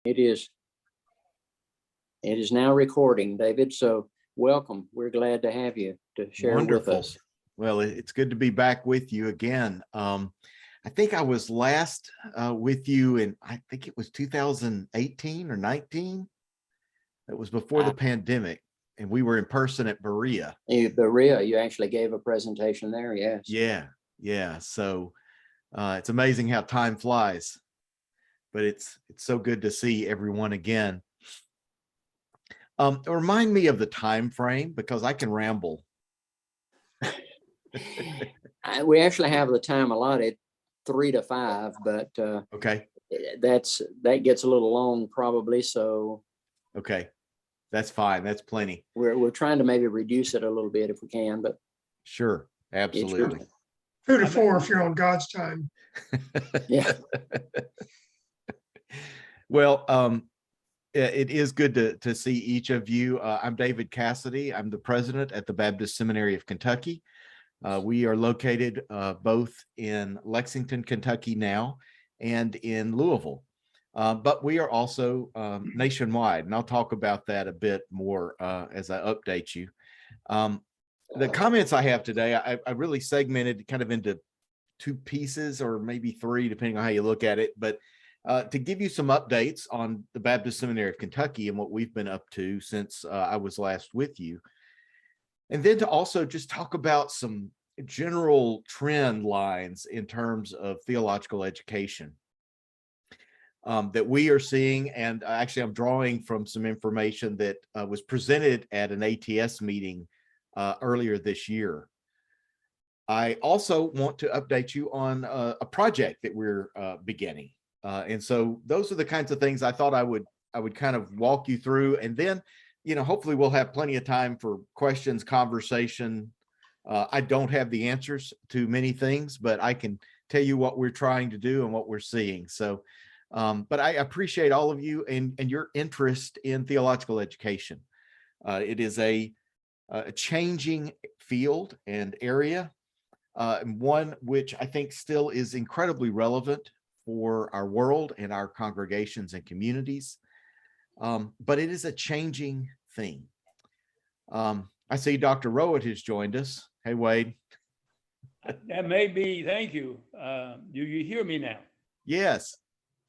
It is now recording, David. So welcome. We're glad to have you to share Wonderful. with us. Well, it's good to be back with you again. I think I was last with you in, I think it was 2018 or 19. It was before the pandemic, and we were in person at Berea. Berea, you actually gave a presentation there, yes. Yeah. So it's amazing how time flies, but it's so good to see everyone again. Remind me of the time frame, because I can ramble. We actually have the time allotted 3 to 5, but okay, that gets a little long probably. So okay, that's fine. That's plenty. We're trying to maybe reduce it a little bit if we can, but sure, absolutely. 2 to 4 if you're on God's time. Yeah. Well, it is good to see each of you. I'm David Cassady. I'm the president at the Baptist Seminary of Kentucky. We are located both in Lexington, Kentucky now, and in Louisville. But we are also nationwide, and I'll talk about that a bit more as I update you. The comments I have today, I really segmented kind of into 2 pieces, or maybe 3, depending on how you look at it. But to give you some updates on the Baptist Seminary of Kentucky and what we've been up to since I was last with you. And then to also just talk about some general trend lines in terms of theological education that we are seeing. And actually, I'm drawing from some information that was presented at an ATS meeting earlier this year. I also want to update you on a project that we're beginning. And so those are the kinds of things I thought I would kind of walk you through. And then, hopefully we'll have plenty of time for questions, conversation. I don't have the answers to many things, but I can tell you what we're trying to do and what we're seeing. So, but I appreciate all of you and your interest in theological education. It is a changing field and area, and one which I think still is incredibly relevant for our world and our congregations and communities. But it is a changing thing. I see Dr. Rowett has joined us. Hey, Wade. That may be, thank you. Do you hear me now? Yes.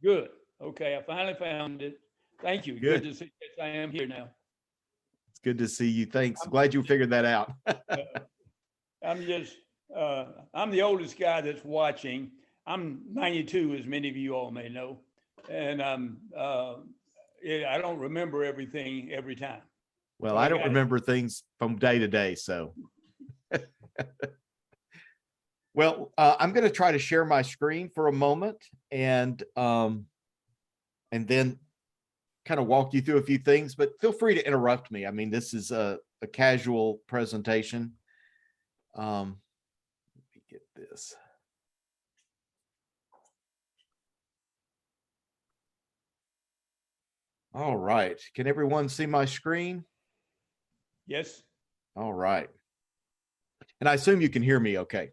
Good. Okay, I finally found it. Thank you. Good to see you. Yes, I am here now. It's good to see you. Thanks. Glad you figured that out. I'm the oldest guy that's watching. I'm 92, as many of you all may know. And I don't remember everything every time. Well, I don't remember things from day to day, so. Well, I'm going to try to share my screen for a moment and then kind of walk you through a few things, but feel free to interrupt me. I mean, this is a casual presentation. Let me get this. All right. Can everyone see my screen? Yes. All right. And I assume you can hear me okay.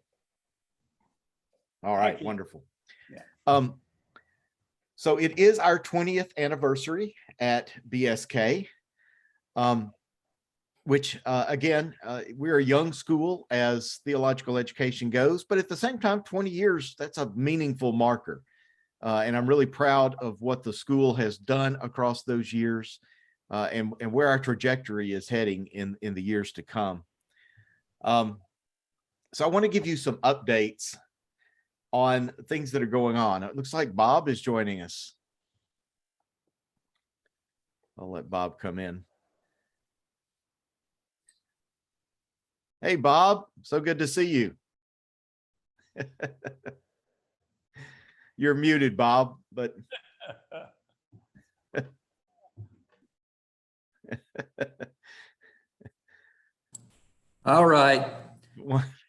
All right, wonderful. Yeah. So it is our 20th anniversary at BSK, which again, we're a young school as theological education goes, but at the same time, 20 years, that's a meaningful marker. And I'm really proud of what the school has done across those years and where our trajectory is heading in the years to come. So I want to give you some updates on things that are going on. It looks like Bob is joining us. I'll let Bob come in. Hey, Bob, so good to see you. You're muted, Bob, but. All right.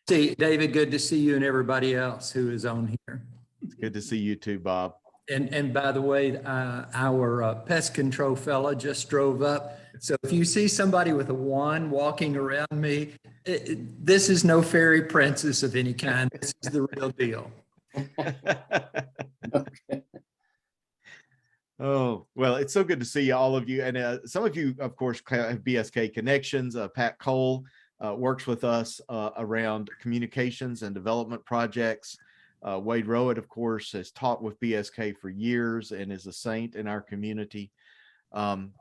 See, David, good to see you and everybody else who is on here. It's good to see you too, Bob. And by the way, our pest control fella just drove up. So if you see somebody with a wand walking around me, this is no fairy princess of any kind. This is the real deal. Okay. Oh, well, it's so good to see all of you. And some of you, of course, have BSK connections. Pat Cole works with us around communications and development projects. Wade Rowett, of course, has taught with BSK for years and is a saint in our community. And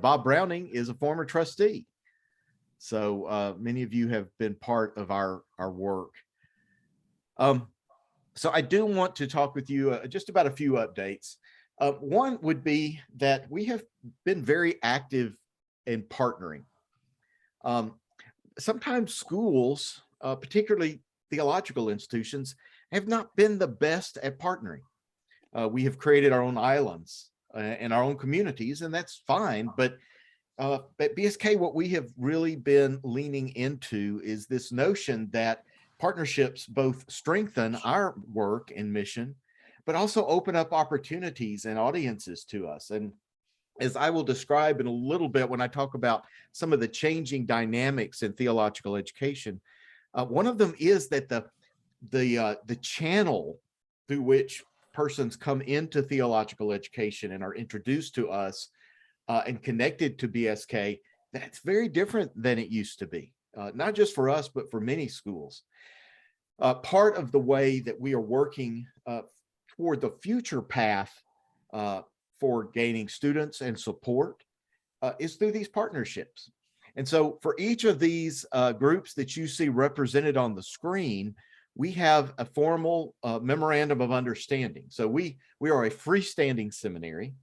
Bob Browning is a former trustee. So many of you have been part of our work. So I do want to talk with you just about a few updates. One would be that we have been very active in partnering. Sometimes schools, particularly theological institutions, have not been the best at partnering. We have created our own islands and our own communities, and that's fine. But at BSK, what we have really been leaning into is this notion that partnerships both strengthen our work and mission, but also open up opportunities and audiences to us. And as I will describe in a little bit when I talk about some of the changing dynamics in theological education, one of them is that the channel through which persons come into theological education and are introduced to us and connected to BSK, that's very different than it used to be, not just for us, but for many schools. Part of the way that we are working toward the future path for gaining students and support is through these partnerships. And so for each of these groups that you see represented on the screen, we have a formal memorandum of understanding. So we are a freestanding seminary.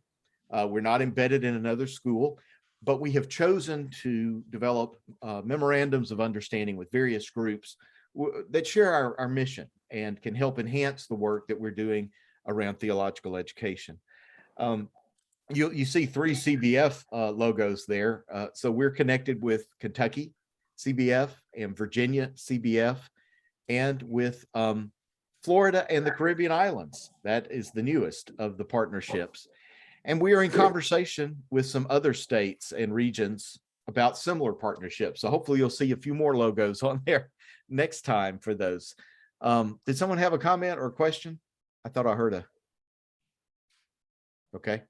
We're not embedded in another school, but we have chosen to develop memorandums of understanding with various groups that share our mission and can help enhance the work that we're doing around theological education. You see 3 CBF logos there. So we're connected with Kentucky CBF and Virginia CBF and with Florida and the Caribbean islands. That is the newest of the partnerships. And we are in conversation with some other states and regions about similar partnerships. So hopefully you'll see a few more logos on there next time for those. Did someone have a comment or a question? I thought I heard a. Okay.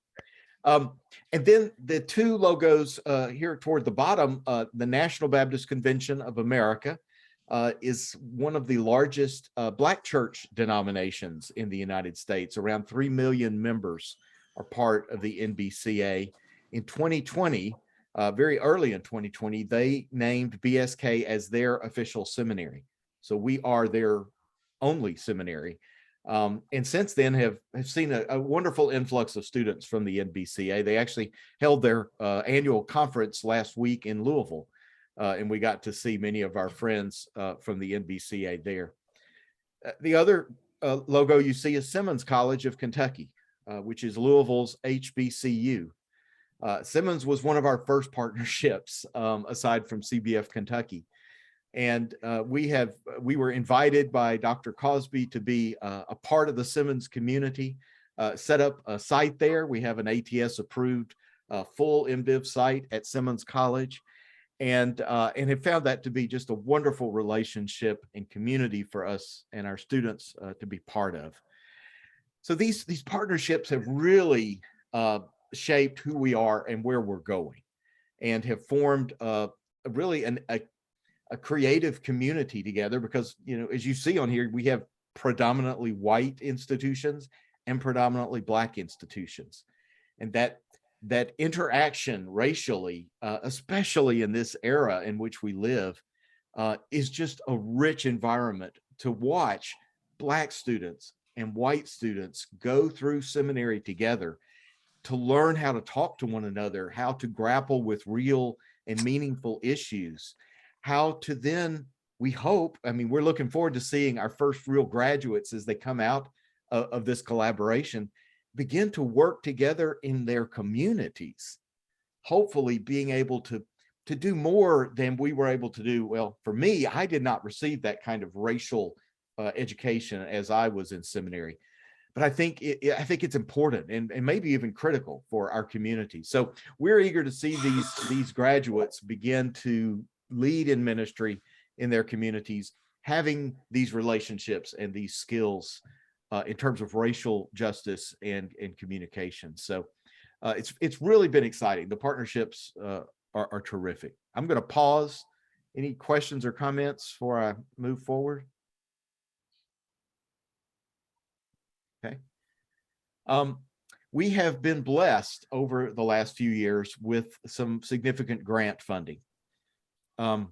And then the 2 logos here toward the bottom, the National Baptist Convention of America is one of the largest Black church denominations in the United States. Around 3 million members are part of the NBCA. In 2020, very early in 2020, they named BSK as their official seminary. So we are their only seminary. And since then have seen a wonderful influx of students from the NBCA. They actually held their annual conference last week in Louisville. And we got to see many of our friends from the NBCA there. The other logo you see is Simmons College of Kentucky, which is Louisville's HBCU. Simmons was one of our first partnerships, aside from CBF Kentucky. And we were invited by Dr. Cosby to be a part of the Simmons community, set up a site there. We have an ATS approved full MDiv site at Simmons College, and have found that to be just a wonderful relationship and community for us and our students to be part of. So these partnerships have really shaped who we are and where we're going, and have formed really a creative community together, because, you know, as you see on here, we have predominantly white institutions and predominantly Black institutions. And that interaction racially, especially in this era in which we live, is just a rich environment to watch Black students and white students go through seminary together to learn how to talk to one another, how to grapple with real and meaningful issues, how to then, we hope, I mean, we're looking forward to seeing our first real graduates as they come out of this collaboration, begin to work together in their communities, hopefully being able to do more than we were able to do. Well, for me, I did not receive that kind of racial education as I was in seminary, but I think it's important and maybe even critical for our community. So we're eager to see these graduates begin to lead in ministry in their communities, having these relationships and these skills in terms of racial justice and communication. So it's really been exciting. The partnerships are terrific. I'm going to pause. Any questions or comments before I move forward? Okay. We have been blessed over the last few years with some significant grant funding. In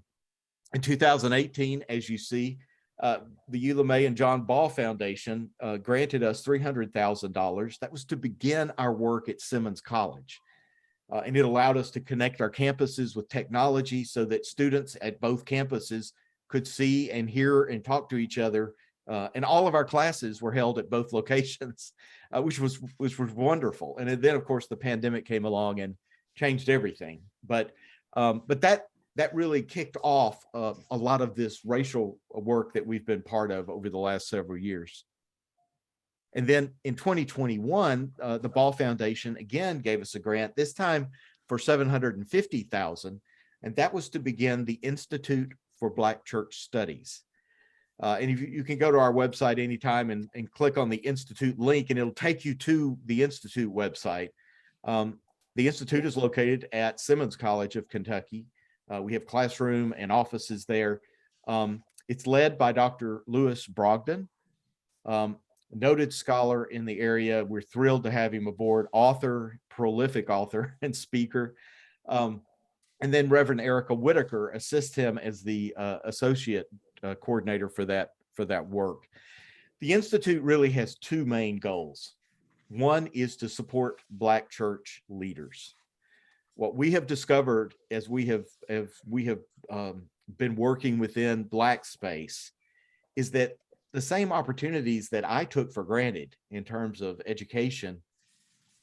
2018, as you see, the Eula May and John Ball Foundation granted us $300,000. That was to begin our work at Simmons College. And it allowed us to connect our campuses with technology so that students at both campuses could see and hear and talk to each other. And all of our classes were held at both locations, which was wonderful. And then, of course, the pandemic came along and changed everything. But that really kicked off a lot of this racial work that we've been part of over the last several years. And then in 2021, the Ball Foundation again gave us a grant, this time for $750,000, and that was to begin the Institute for Black Church Studies. And if you can go to our website anytime and click on the Institute link, and it'll take you to the Institute website. The Institute is located at Simmons College of Kentucky. We have classroom and offices there. It's led by Dr. Lewis Brogdon, noted scholar in the area. We're thrilled to have him aboard, author, prolific author and speaker. And then Reverend Erica Whitaker assists him as the associate coordinator for that work. The Institute really has two main goals. One is to support Black church leaders. What we have discovered as we have been working within Black space is that the same opportunities that I took for granted in terms of education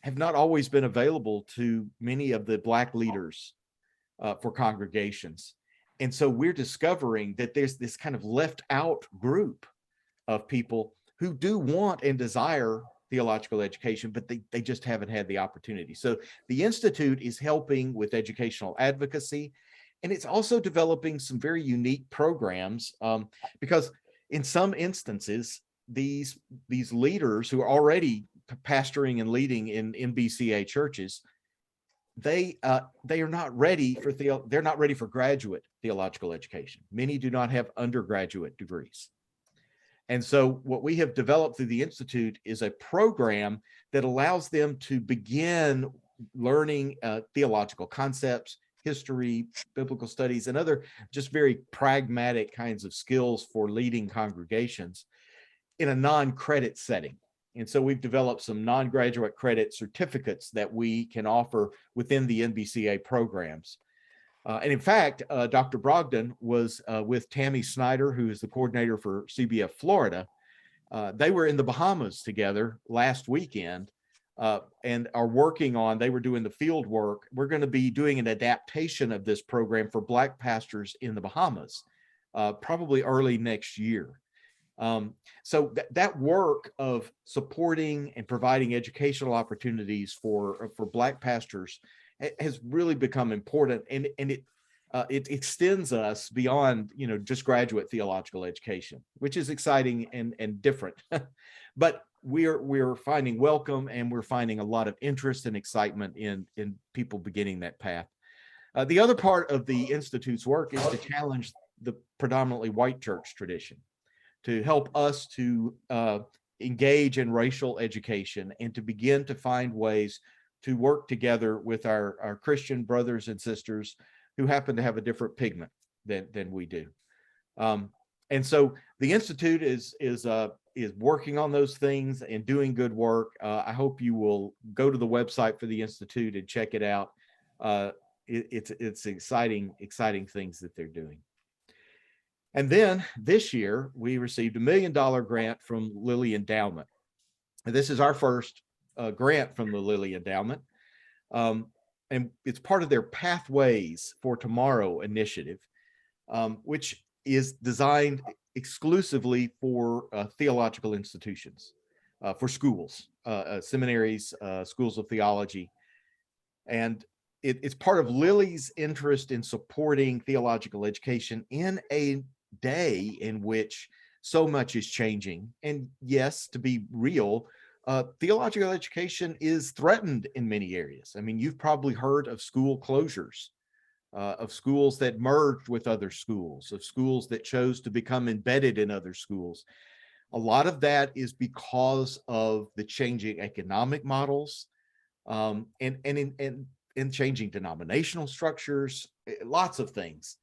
have not always been available to many of the Black leaders for congregations. And so we're discovering that there's this kind of left out group of people who do want and desire theological education, but they just haven't had the opportunity. So the Institute is helping with educational advocacy, and it's also developing some very unique programs because in some instances, these leaders who are already pastoring and leading in NBCA churches, they are not ready for they're not ready for graduate theological education. Many do not have undergraduate degrees. And so what we have developed through the Institute is a program that allows them to begin learning theological concepts, history, biblical studies, and other just very pragmatic kinds of skills for leading congregations in a non-credit setting. And so we've developed some non-graduate credit certificates that we can offer within the NBCA programs. And in fact, Dr. Brogdon was with Tammy Snyder, who is the coordinator for CBF Florida. They were in the Bahamas together last weekend and are working on, they were doing the field work. We're going to be doing an adaptation of this program for Black pastors in the Bahamas, probably early next year. So that work of supporting and providing educational opportunities for Black pastors has really become important, and it extends us beyond just graduate theological education, which is exciting and different. But we're finding welcome, and we're finding a lot of interest and excitement in people beginning that path. The other part of the Institute's work is to challenge the predominantly white church tradition, to help us to engage in racial education and to begin to find ways to work together with our Christian brothers and sisters who happen to have a different pigment than we do. And so the Institute is working on those things and doing good work. I hope you will go to the website for the Institute and check it out. It's exciting things that they're doing. And then this year, we received $1 million grant from Lilly Endowment. And this is our first grant from the Lilly Endowment. And it's part of their Pathways for Tomorrow initiative, which is designed exclusively for theological institutions, for schools, seminaries, schools of theology. And it's part of Lilly's interest in supporting theological education in a day in which so much is changing. And yes, to be real, theological education is threatened in many areas. I mean, you've probably heard of school closures, of schools that merged with other schools, of schools that chose to become embedded in other schools. A lot of that is because of the changing economic models, and changing denominational structures, lots of things.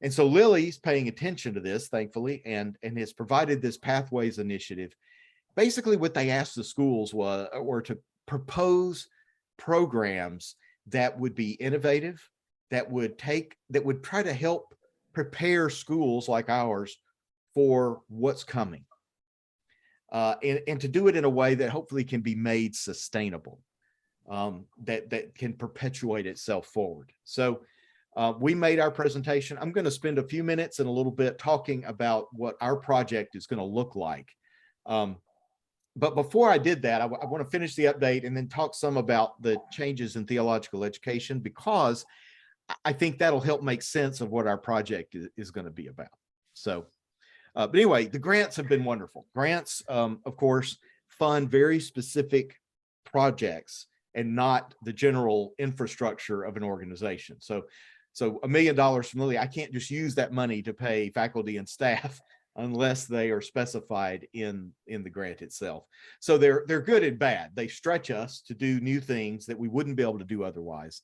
And so Lilly's paying attention to this, thankfully, and has provided this Pathways initiative. Basically, what they asked the schools were to propose programs that would be innovative, that would try to help prepare schools like ours for what's coming, and to do it in a way that hopefully can be made sustainable, that can perpetuate itself forward. So we made our presentation. I'm going to spend a few minutes and a little bit talking about what our project is going to look like. But before I did that, I want to finish the update and then talk some about the changes in theological education, because I think that'll help make sense of what our project is going to be about. So, but anyway, the grants have been wonderful. Grants, of course, fund very specific projects and not the general infrastructure of an organization. So $1 million from Lilly, I can't just use that money to pay faculty and staff unless they are specified in the grant itself. So they're good and bad. They stretch us to do new things that we wouldn't be able to do otherwise,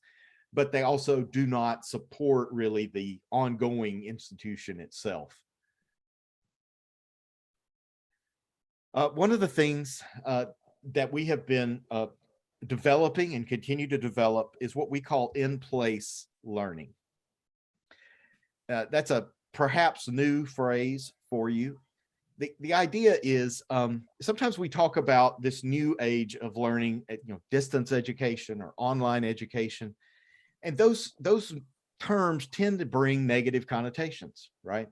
but they also do not support really the ongoing institution itself. One of the things that we have been developing and continue to develop is what we call in-place learning. That's a perhaps new phrase for you. The idea is, sometimes we talk about this new age of learning, distance education or online education, and those terms tend to bring negative connotations, right?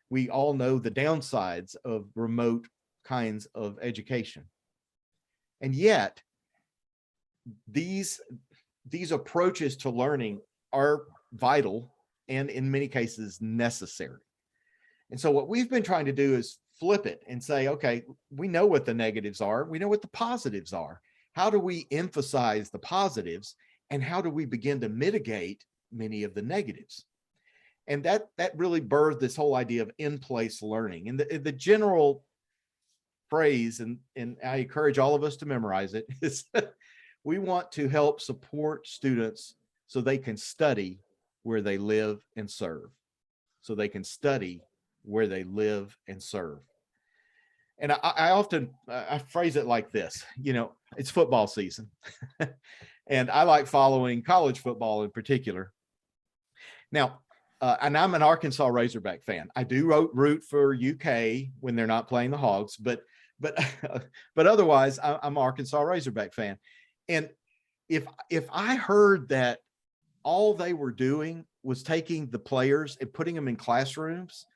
We all know the downsides of remote kinds of education, and yet these approaches to learning are vital and in many cases necessary. And so what we've been trying to do is flip it and say, okay, we know what the negatives are. We know what the positives are. How do we emphasize the positives, and how do we begin to mitigate many of the negatives? And that really birthed this whole idea of in-place learning. And the general phrase, and I encourage all of us to memorize it, is we want to help support students so they can study where they live and serve. So they can study where they live and serve. And I often phrase it like this, it's football season. And I like following college football in particular. Now, and I'm an Arkansas Razorback fan. I do root for UK when they're not playing the Hogs, but otherwise I'm an Arkansas Razorback fan. And if I heard that all they were doing was taking the players and putting them in classrooms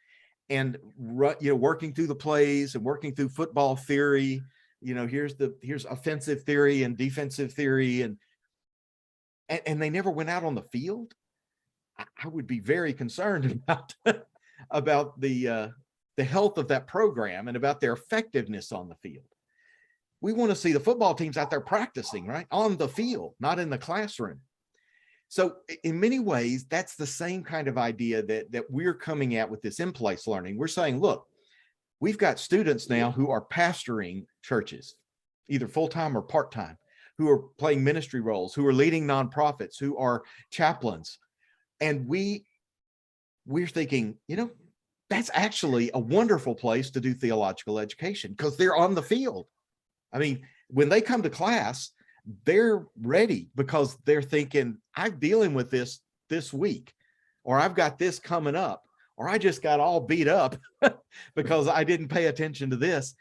and working through the plays and working through football theory, here's offensive theory and defensive theory, and they never went out on the field, I would be very concerned about the health of that program and about their effectiveness on the field. We want to see the football teams out there practicing, right, on the field, not in the classroom. So in many ways, that's the same kind of idea that we're coming at with this in-place learning. We're saying, look, we've got students now who are pastoring churches, either full-time or part-time, who are playing ministry roles, who are leading nonprofits, who are chaplains. And we're thinking, that's actually a wonderful place to do theological education, because they're on the field. I mean, when they come to class, they're ready because they're thinking, I'm dealing with this week, or I've got this coming up, or I just got all beat up because I didn't pay attention to this.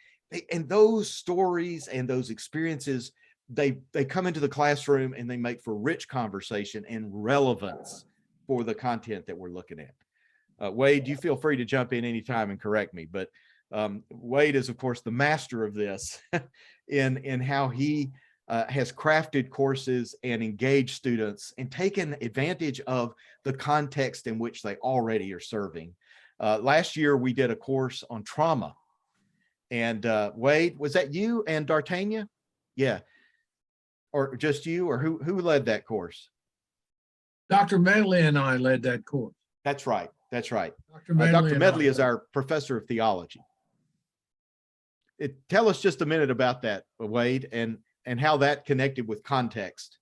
And those stories and those experiences, they come into the classroom and they make for rich conversation and relevance for the content that we're looking at. Wade, you feel free to jump in anytime and correct me, but Wade is, of course, the master of this in how he has crafted courses and engaged students and taken advantage of the context in which they already are serving. Last year, we did a course on trauma. And Wade, was that you and D'Artagnan? Yeah. Or just you, or who led that course? Dr. Medley and I led that course. That's right. That's right. Dr. Medley, Dr. Medley is our professor of theology. Tell us just a minute about that, Wade, and how that connected with context.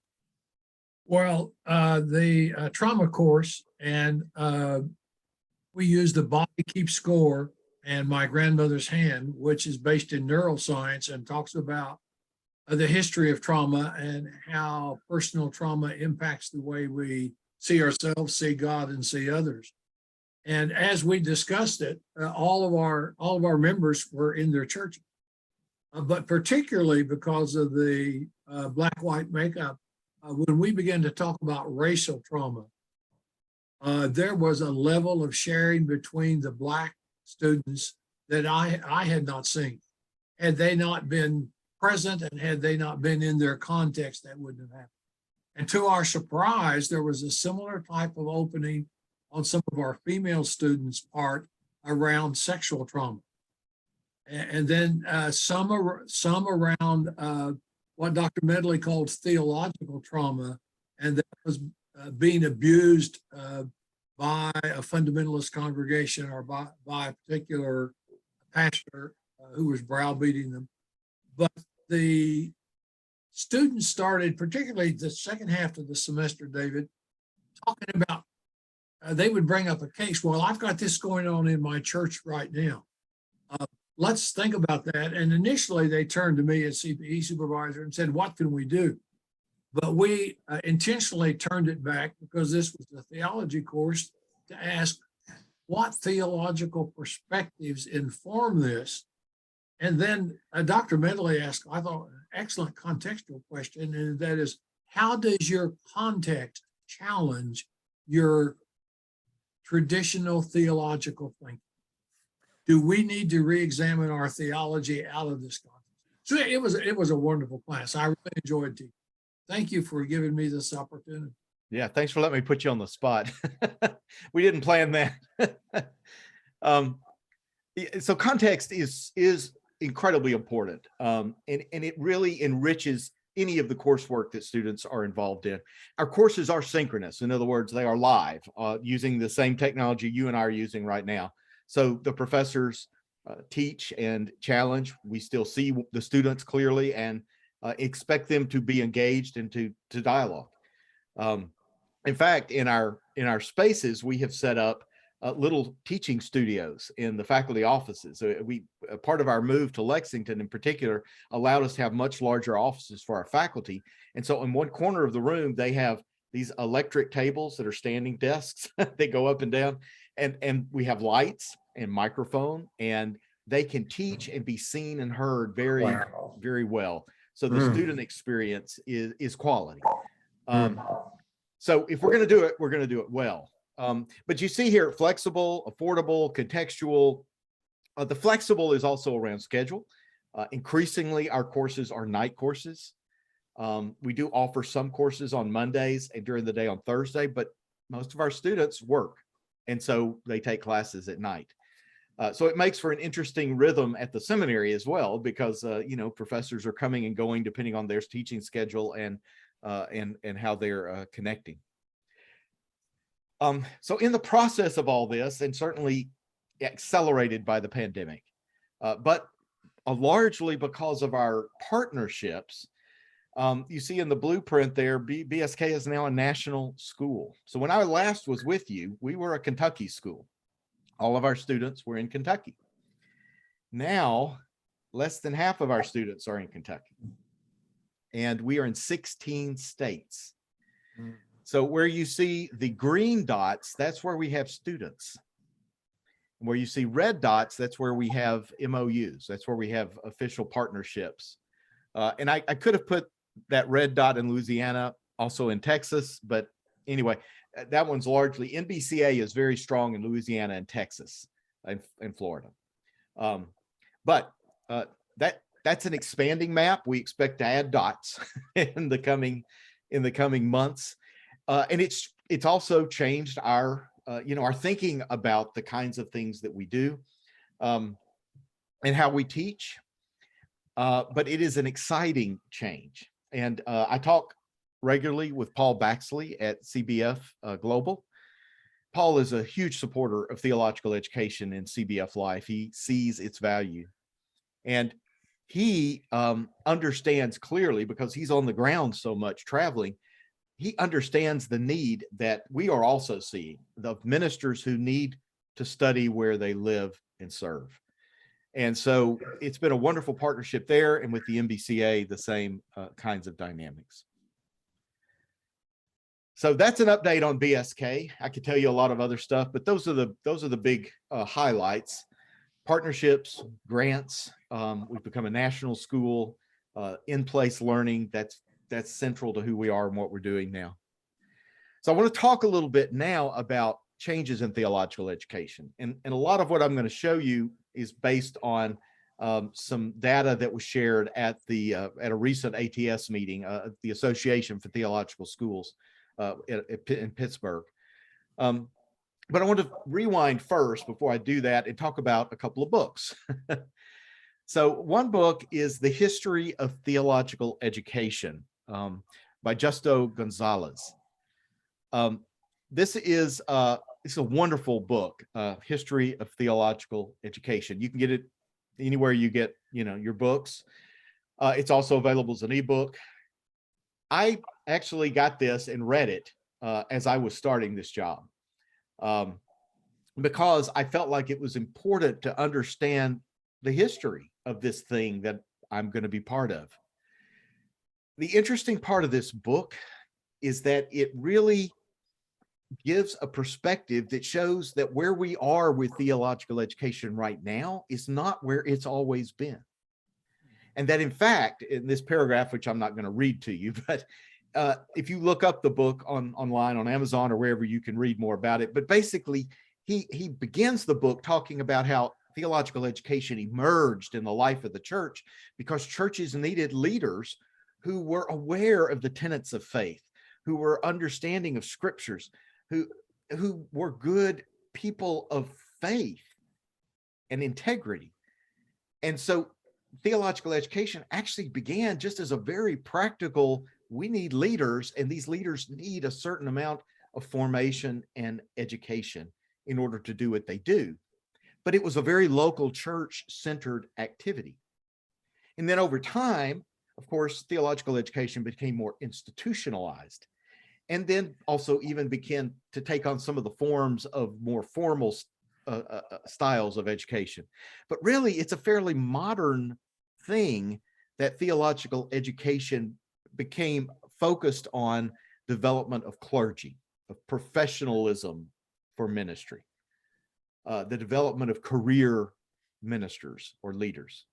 Well, the trauma course, and we used the Body Keeps Score and My Grandmother's Hand, which is based in neuroscience and talks about the history of trauma and how personal trauma impacts the way we see ourselves, see God, and see others. And as we discussed it, all of our members were in their churches, but particularly because of the black-white makeup, when we began to talk about racial trauma, there was a level of sharing between the Black students that I had not seen. Had they not been present and had they not been in their context, that wouldn't have happened. And to our surprise, there was a similar type of opening on some of our female students' part around sexual trauma. And then some around what Dr. Medley called theological trauma, and that was being abused by a fundamentalist congregation or by a particular pastor who was browbeating them. But the students started, particularly the second half of the semester, David, talking about, they would bring up a case. Well, I've got this going on in my church right now. Let's think about that. And initially they turned to me as CPE supervisor and said, what can we do? But we intentionally turned it back because this was a theology course to ask what theological perspectives inform this. And then Dr. Medley asked, I thought, an excellent contextual question, and that is, how does your context challenge your traditional theological thinking? Do we need to re-examine our theology out of this context? So it was a wonderful class. I really enjoyed it. Thank you for giving me this opportunity. Yeah, thanks for letting me put you on the spot. We didn't plan that. So context is incredibly important, and it really enriches any of the coursework that students are involved in. Our courses are synchronous. In other words, they are live using the same technology you and I are using right now. So the professors teach and challenge. We still see the students clearly and expect them to be engaged and to dialogue. In fact, in our spaces, we have set up little teaching studios in the faculty offices. So part of our move to Lexington in particular allowed us to have much larger offices for our faculty. And so in one corner of the room, they have these electric tables that are standing desks. They go up and down, and we have lights and microphone, and they can teach and be seen and heard very, very well. So the student experience is quality. So if we're going to do it, we're going to do it well. But you see here, flexible, affordable, contextual. The flexible is also around schedule. Increasingly, our courses are night courses. We do offer some courses on Mondays and during the day on Thursday, but most of our students work, and so they take classes at night. So it makes for an interesting rhythm at the seminary as well, because professors are coming and going depending on their teaching schedule and how they're connecting. So in the process of all this, and certainly accelerated by the pandemic, but largely because of our partnerships, you see in the blueprint there, BSK is now a national school. So when I last was with you, we were a Kentucky school. All of our students were in Kentucky. Now, less than half of our students are in Kentucky. And we are in 16 states. So where you see the green dots, that's where we have students. Where you see red dots, that's where we have MOUs. That's where we have official partnerships. And I could have put that red dot in Louisiana, also in Texas, but anyway, that one's largely, NBCA is very strong in Louisiana and Texas and Florida. But that's an expanding map. We expect to add dots in the coming months. And it's also changed our are thinking about the kinds of things that we do and how we teach. But it is an exciting change. And I talk regularly with Paul Baxley at CBF Global. Paul is a huge supporter of theological education in CBF life. He sees its value. And he understands clearly, because he's on the ground so much traveling, he understands the need that we are also seeing, the ministers who need to study where they live and serve. And so it's been a wonderful partnership there, and with the MBCA, the same kinds of dynamics. So that's an update on BSK. I could tell you a lot of other stuff, but those are the big highlights. Partnerships, grants. We've become a national school. In-place learning. That's central to who we are and what we're doing now. So I want to talk a little bit now about changes in theological education, and a lot of what I'm going to show you is based on some data that was shared at a recent ATS meeting, the Association for Theological Schools in Pittsburgh. But I want to rewind first before I do that and talk about a couple of books. So one book is The History of Theological Education by Justo Gonzalez. This is a wonderful book, History of Theological Education. You can get it anywhere you get, your books. It's also available as an ebook. I actually got this and read it as I was starting this job because I felt like it was important to understand the history of this thing that I'm going to be part of. The interesting part of this book is that it really gives a perspective that shows that where we are with theological education right now is not where it's always been. And that in fact, in this paragraph, which I'm not going to read to you, but if you look up the book online on Amazon or wherever, you can read more about it. But basically, he begins the book talking about how theological education emerged in the life of the church because churches needed leaders who were aware of the tenets of faith, who were understanding of scriptures, who were good people of faith and integrity. And so theological education actually began just as a very practical, we need leaders, and these leaders need a certain amount of formation and education in order to do what they do. But it was a very local church-centered activity. And then over time, of course, theological education became more institutionalized, and then also even began to take on some of the forms of more formal styles of education. But really, it's a fairly modern thing that theological education became focused on development of clergy, of professionalism for ministry, the development of career ministers or leaders.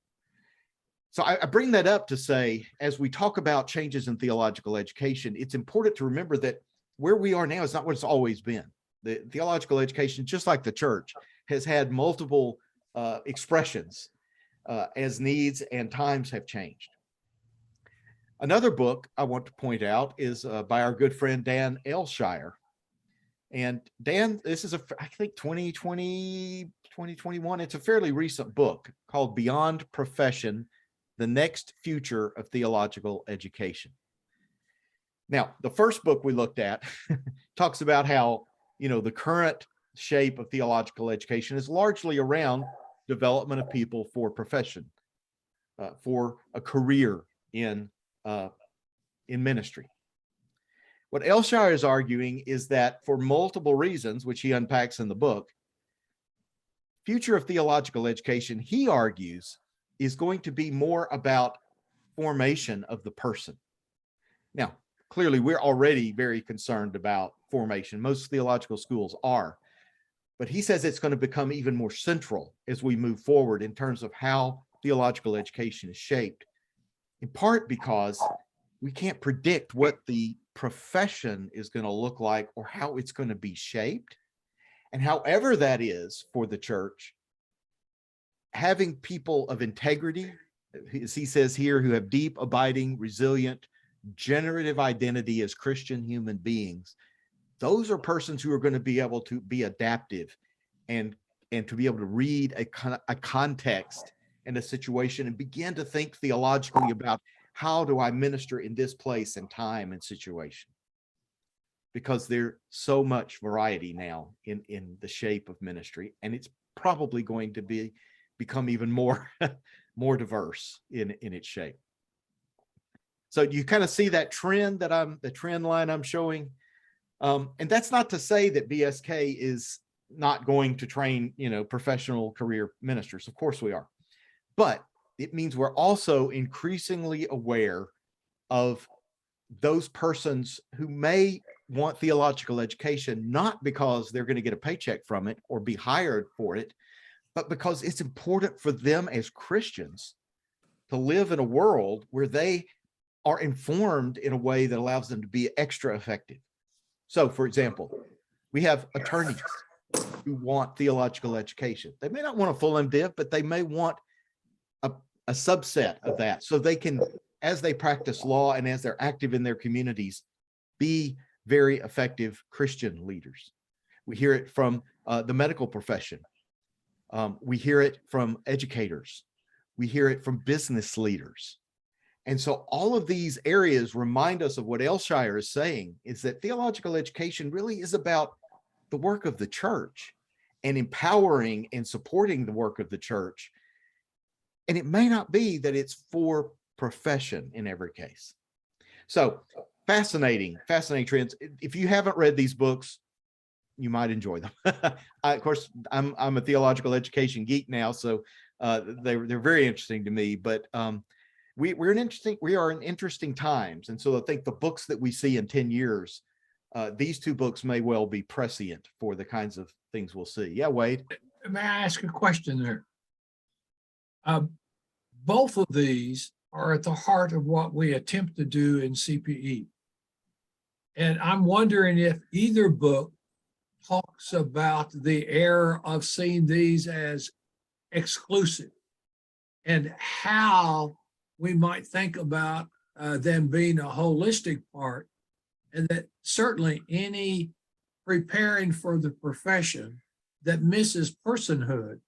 So I bring that up to say, as we talk about changes in theological education, it's important to remember that where we are now is not what it's always been. The theological education, just like the church, has had multiple expressions as needs and times have changed. Another book I want to point out is by our good friend Dan Elshire. And Dan, this is I think 2020, 2021. It's a fairly recent book called Beyond Profession: The Next Future of Theological Education. Now, the first book we looked at talks about how, the current shape of theological education is largely around development of people for profession, for a career in ministry. What Elshire is arguing is that for multiple reasons, which he unpacks in the book, future of theological education, he argues, is going to be more about formation of the person. Now, clearly, we're already very concerned about formation. Most theological schools are. But he says it's going to become even more central as we move forward in terms of how theological education is shaped, in part because we can't predict what the profession is going to look like or how it's going to be shaped. And however that is for the church, having people of integrity, as he says here, who have deep, abiding, resilient, generative identity as Christian human beings, those are persons who are going to be able to be adaptive and to be able to read a context and a situation and begin to think theologically about how do I minister in this place and time and situation. Because there's so much variety now in the shape of ministry, and it's probably going to become even more more diverse in its shape. So you kind of see that trend the trend line I'm showing. And that's not to say that BSK is not going to train, professional career ministers. Of course we are. But it means we're also increasingly aware of those persons who may want theological education, not because they're going to get a paycheck from it or be hired for it, but because it's important for them as Christians to live in a world where they are informed in a way that allows them to be extra effective. So, for example, we have attorneys who want theological education. They may not want a full MDiv, but they may want a subset of that, so they can, as they practice law and as they're active in their communities, be very effective Christian leaders. We hear it from the medical profession. We hear it from educators. We hear it from business leaders. And so all of these areas remind us of what Elshire is saying, is that theological education really is about the work of the church and empowering and supporting the work of the church. And it may not be that it's for profession in every case. So fascinating trends. If you haven't read these books, you might enjoy them. Of course, I'm a theological education geek now, so they're very interesting to me. But we are in interesting times, and so I think the books that we see in 10 years, these two books may well be prescient for the kinds of things we'll see. Yeah, Wade. May I ask a question there? Both of these are at the heart of what we attempt to do in CPE. And I'm wondering if either book talks about the error of seeing these as exclusive and how we might think about them being a holistic part, and that certainly any preparing for the profession that misses personhood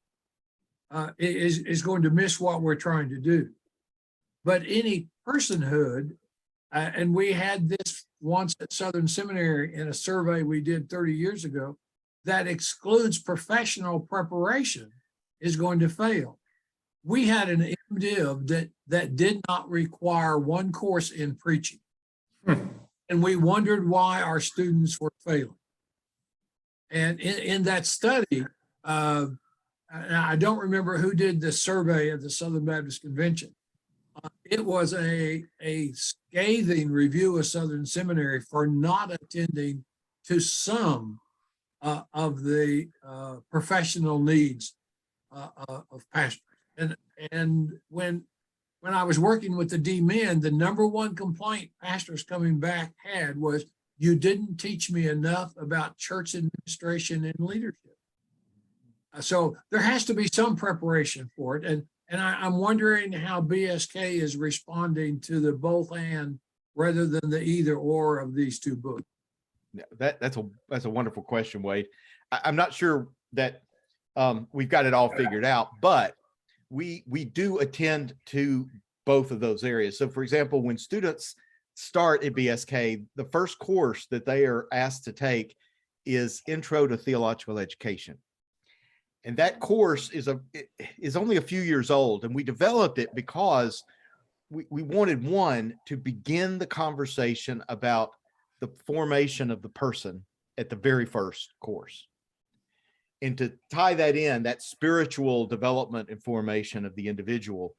is going to miss what we're trying to do. But any personhood, and we had this once at Southern Seminary in a survey we did 30 years ago, that excludes professional preparation is going to fail. We had an MDiv that did not require one course in preaching. And we wondered why our students were failing. And in that study, I don't remember who did the survey at the Southern Baptist Convention. It was a scathing review of Southern Seminary for not attending to some of the professional needs of pastors. And when I was working with the D-men, the number one complaint pastors coming back had was, you didn't teach me enough about church administration and leadership. So there has to be some preparation for it. And I'm wondering how BSK is responding to the both and rather than the either or of these two books. That's a wonderful question, Wade. I'm not sure that we've got it all figured out, but we do attend to both of those areas. So for example, when students start at BSK, the first course that they are asked to take is Intro to Theological Education. And that course is only a few years old, and we developed it because we wanted one to begin the conversation about the formation of the person at the very first course. And to tie that in, that spiritual development and formation of the individual,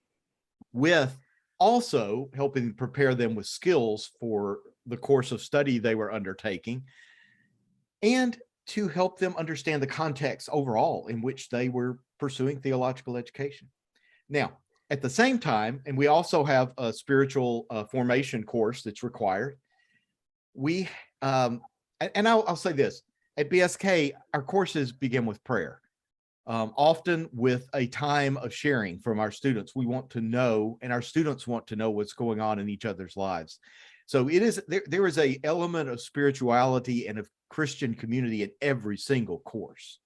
with also helping prepare them with skills for the course of study they were undertaking, and to help them understand the context overall in which they were pursuing theological education. Now, at the same time, and we also have a spiritual formation course that's required. We, and I'll say this, at BSK, our courses begin with prayer, often with a time of sharing from our students. We want to know, and our students want to know what's going on in each other's lives. So it is there is a element of spirituality and of Christian community in every single course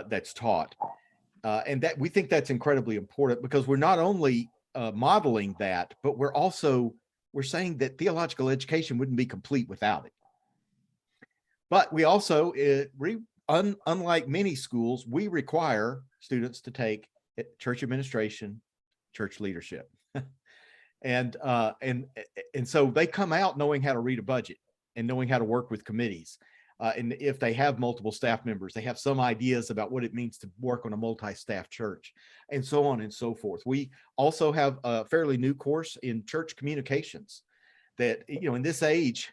that's taught. And that we think that's incredibly important, because we're not only modeling that, but we're saying that theological education wouldn't be complete without it. But we also, unlike many schools, we require students to take church administration, church leadership. And so they come out knowing how to read a budget and knowing how to work with committees. And if they have multiple staff members, they have some ideas about what it means to work on a multi-staff church, and so on and so forth. We also have a fairly new course in church communications that, in this age,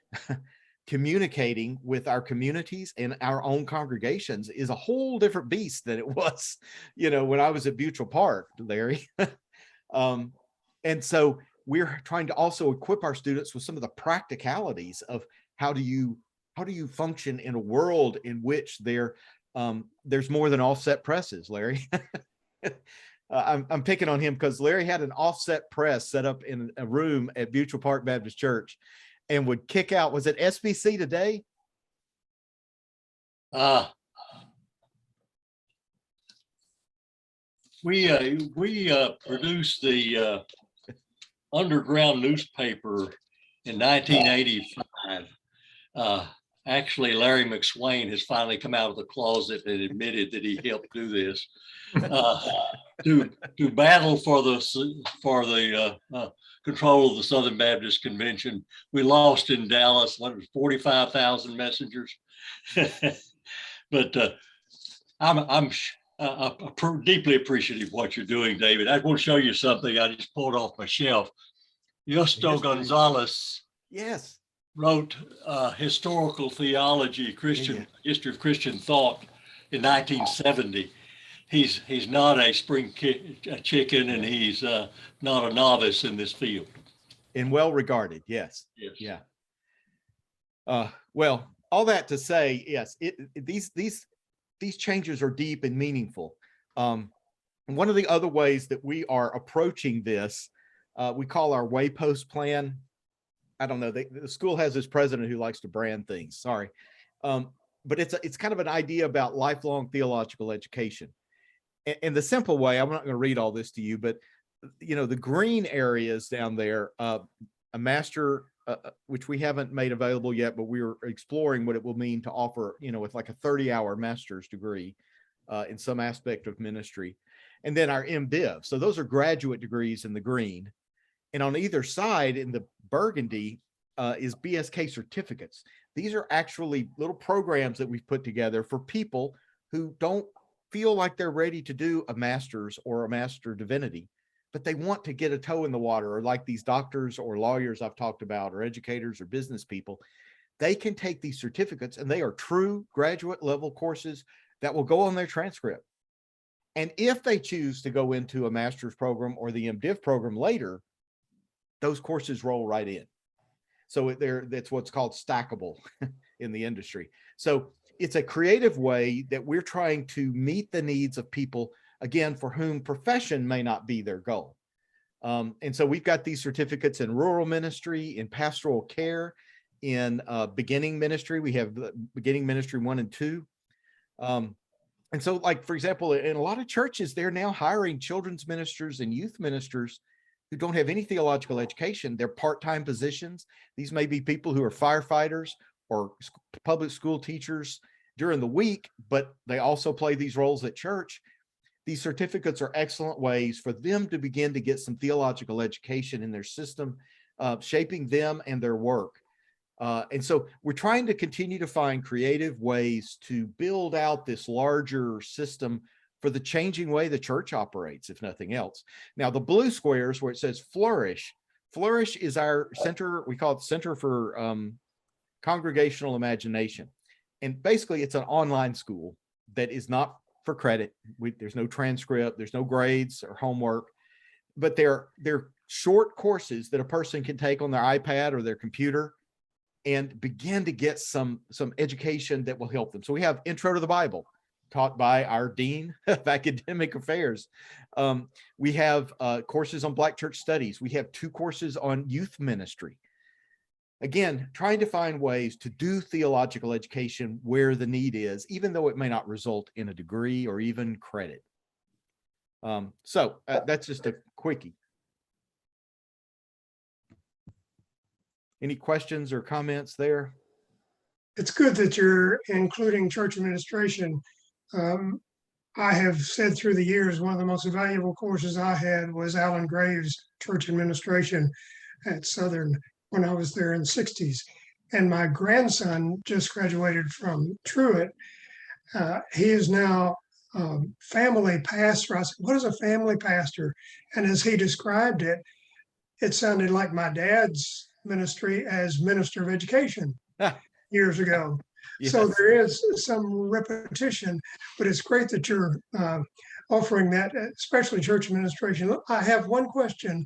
communicating with our communities and our own congregations is a whole different beast than it was, when I was at Buttrell Park, Larry. And so we're trying to also equip our students with some of the practicalities of how do you function in a world in which there's more than offset presses, Larry. I'm picking on him because Larry had an offset press set up in a room at Buttrell Park Baptist Church and would kick out, was it SBC Today? We produced the underground newspaper in 1985. Actually, Larry McSwain has finally come out of the closet and admitted that he helped do this. To battle for the control of the Southern Baptist Convention, we lost in Dallas. 45,000 messengers. But I'm deeply appreciative of what you're doing, David. I want to show you something I just pulled off my shelf. Justo Gonzalez, yes, wrote Historical Theology, History of Christian Thought in 1970. He's not a spring chicken, and he's not a novice in this field. And well regarded, yes. Yes. Yeah. Well, all that to say, yes, these changes are deep and meaningful. And one of the other ways that we are approaching this, we call our waypost plan. I don't know, the school has this president who likes to brand things, sorry. But it's kind of an idea about lifelong theological education. And the simple way, I'm not going to read all this to you, but the green areas down there, a master, which we haven't made available yet, but we're exploring what it will mean to offer, with like a 30-hour master's degree in some aspect of ministry. And then our MDiv. So those are graduate degrees in the green. And on either side in the burgundy is BSK certificates. These are actually little programs that we've put together for people who don't feel like they're ready to do a master's or a master divinity, but they want to get a toe in the water, or like these doctors or lawyers I've talked about, or educators or business people. They can take these certificates, and they are true graduate level courses that will go on their transcript. And if they choose to go into a master's program or the MDiv program later, those courses roll right in. So that's what's called stackable in the industry. So it's a creative way that we're trying to meet the needs of people, again, for whom profession may not be their goal. And so we've got these certificates in rural ministry, in pastoral care, in beginning ministry. We have beginning ministry 1 and 2. And so, like, for example, in a lot of churches, they're now hiring children's ministers and youth ministers who don't have any theological education. They're part-time positions. These may be people who are firefighters or public school teachers during the week, but they also play these roles at church. These certificates are excellent ways for them to begin to get some theological education in their system, shaping them and their work. And so we're trying to continue to find creative ways to build out this larger system for the changing way the church operates, if nothing else. Now, the blue squares where it says Flourish is our center. We call it Center for Congregational Imagination. And basically, it's an online school that is not for credit. There's no transcript, there's no grades or homework, but they're short courses that a person can take on their iPad or their computer and begin to get some education that will help them. So we have Intro to the Bible, taught by our Dean of Academic Affairs. We have courses on Black Church Studies. We have 2 courses on youth ministry. again, trying to find ways to do theological education where the need is, even though it may not result in a degree or even credit. So that's just a quickie. Any questions or comments there? It's good that you're including church administration. I have said through the years, one of the most valuable courses I had was Alan Graves' church administration at Southern when I was there in the 60s. And my grandson just graduated from Truett. He is now family pastor. I said, what is a family pastor? And as he described it, it sounded like my dad's ministry as minister of education years ago. Yes. So there is some repetition, but it's great that you're offering that, especially church administration. I have one question.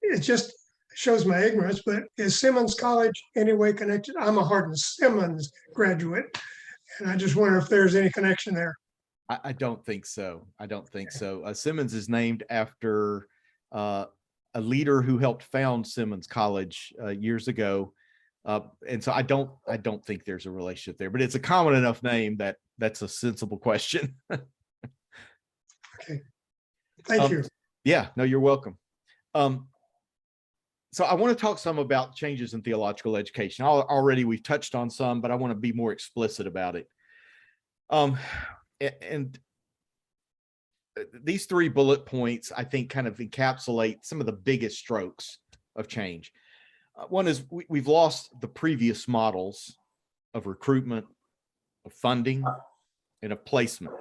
It just shows my ignorance, but is Simmons College anyway connected? I'm a Hardin Simmons graduate, and I just wonder if there's any connection there. I don't think so. I don't think so. Simmons is named after a leader who helped found Simmons College years ago. And so I don't think there's a relationship there, but it's a common enough name that that's a sensible question. Okay. Thank you. Yeah, no, you're welcome. So I want to talk some about changes in theological education. Already we've touched on some, but I want to be more explicit about it. And these 3 bullet points, I think, kind of encapsulate some of the biggest strokes of change. One is we've lost the previous models of recruitment, of funding, and of placement.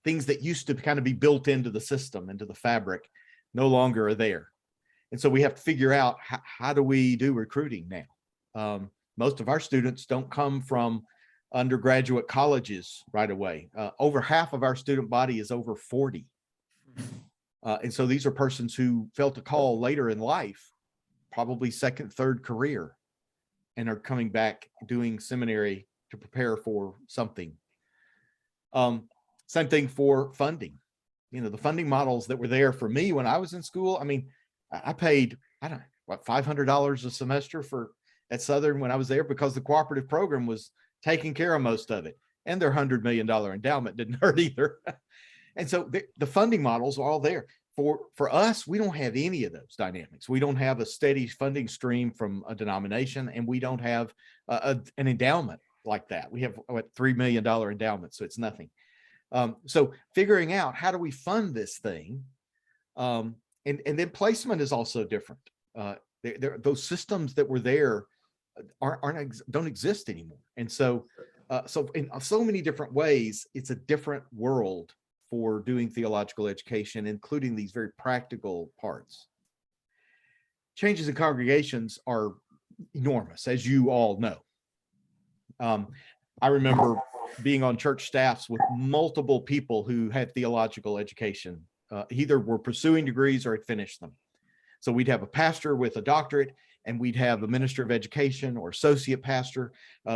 Things that used to kind of be built into the system, into the fabric, no longer are there. And so we have to figure out how do we do recruiting now? Most of our students don't come from undergraduate colleges right away. Over half of our student body is over 40. And so these are persons who felt a call later in life, probably second, third career, and are coming back doing seminary to prepare for something. Same thing for funding. You know, the funding models that were there for me when I was in school. I mean, I paid, I don't know, what, $500 a semester at Southern when I was there because the cooperative program was taking care of most of it. And their $100 million endowment didn't hurt either. And so the funding models are all there. For us, we don't have any of those dynamics. We don't have a steady funding stream from a denomination, and we don't have an endowment like that. We have a $3 million endowment, so it's nothing. So figuring out how do we fund this thing, and then placement is also different. Those systems that were there don't exist anymore, and so in so many different ways, it's a different world for doing theological education, including these very practical parts. Changes in congregations are enormous, as you all know. I remember being on church staffs with multiple people who had theological education, either were pursuing degrees or had finished them. So we'd have a pastor with a doctorate, and we'd have a minister of education or associate pastor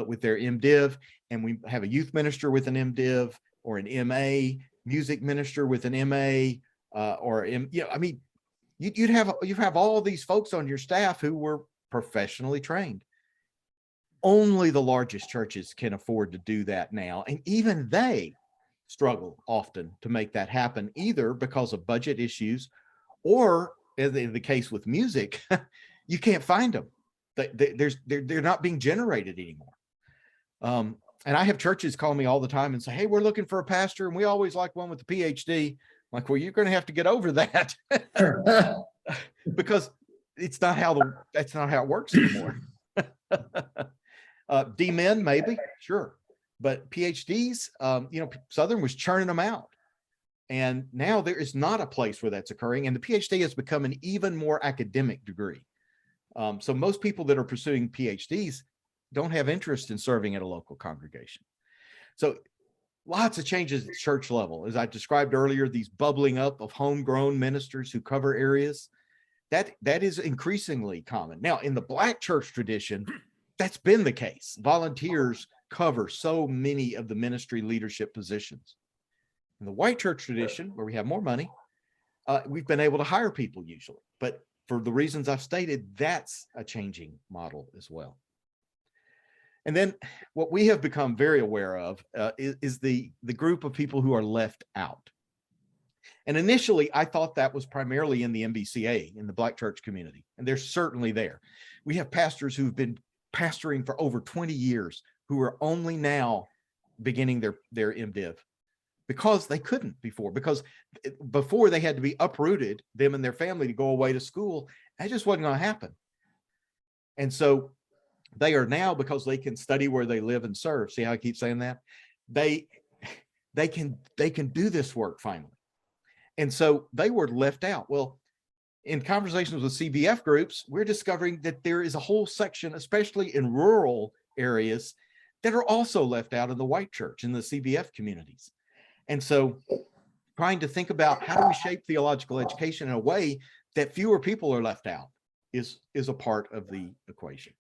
with their MDiv, and we have a youth minister with an MDiv or an MA, music minister with an MA, I mean, you'd have all these folks on your staff who were professionally trained. Only the largest churches can afford to do that now, and even they struggle often to make that happen, either because of budget issues, or in the case with music, you can't find them. They're not being generated anymore. And I have churches call me all the time and say, hey, we're looking for a pastor, and we always like one with a PhD. I'm like, well, you're going to have to get over that because that's not how it works anymore. D-men, maybe, sure. But PhDs, Southern was churning them out. And now there is not a place where that's occurring. And the PhD has become an even more academic degree. So most people that are pursuing PhDs don't have interest in serving at a local congregation. So lots of changes at church level. As I described earlier, these bubbling up of homegrown ministers who cover areas, that is increasingly common. Now, in the Black church tradition, that's been the case. Volunteers cover so many of the ministry leadership positions. In the white church tradition, where we have more money, we've been able to hire people usually. But for the reasons I've stated, that's a changing model as well. And then what we have become very aware of is the group of people who are left out. And initially, I thought that was primarily in the MBCA, in the Black church community, and they're certainly there. We have pastors who've been pastoring for over 20 years who are only now beginning their MDiv because they couldn't before, because before they had to be uprooted, them and their family, to go away to school. That just wasn't going to happen. And so they are now, because they can study where they live and serve. See how I keep saying that? They can do this work finally. And so they were left out. Well, in conversations with CBF groups, we're discovering that there is a whole section, especially in rural areas, that are also left out in the white church, in the CBF communities. And so trying to think about how do we shape theological education in a way that fewer people are left out is a part of the equation.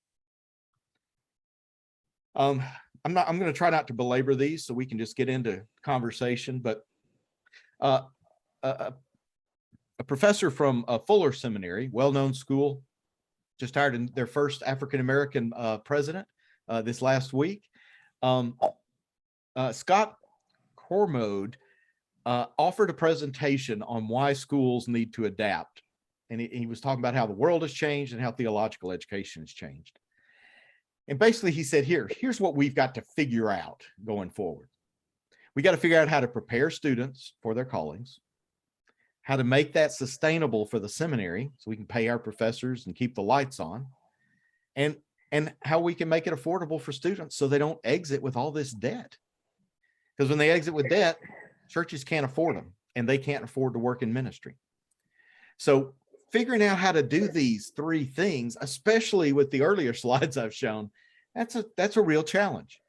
I'm going to try not to belabor these so we can just get into conversation, but a professor from Fuller Seminary, well-known school, just hired their first African-American president this last week. Scott Cormode offered a presentation on why schools need to adapt. And he was talking about how the world has changed and how theological education has changed. And basically he said, here's what we've got to figure out going forward. We got to figure out how to prepare students for their callings, how to make that sustainable for the seminary so we can pay our professors and keep the lights on, and how we can make it affordable for students so they don't exit with all this debt. Because when they exit with debt, churches can't afford them and they can't afford to work in ministry. So figuring out how to do these three things, especially with the earlier slides I've shown, that's a real challenge.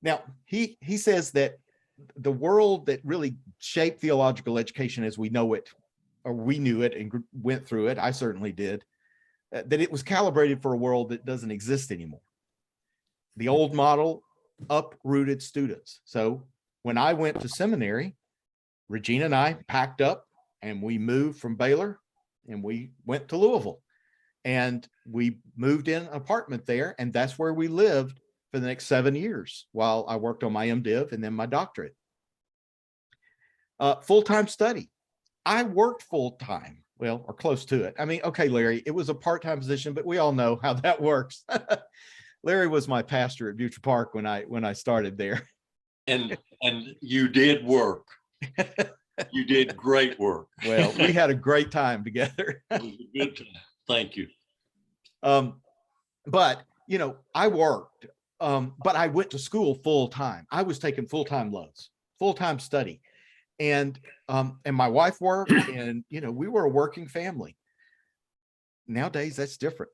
Now, he says that the world that really shaped theological education as we know it, or we knew it and went through it, I certainly did, that it was calibrated for a world that doesn't exist anymore. The old model uprooted students. So when I went to seminary, Regina and I packed up and we moved from Baylor and we went to Louisville, and we moved in an apartment there, and that's where we lived for the next 7 years while I worked on my MDiv and then my doctorate. Full-time study. I worked full-time, well, or close to it. I mean, okay, Larry, it was a part-time position, but we all know how that works. Larry was my pastor at Butcher Park when I started there. And you did work. You did great work. Well, we had a great time together. It was a good time. Thank you. But you know, I worked, but I went to school full time. I was taking full-time loads, full-time study, and my wife worked, and you know, we were a working family. Nowadays, that's different.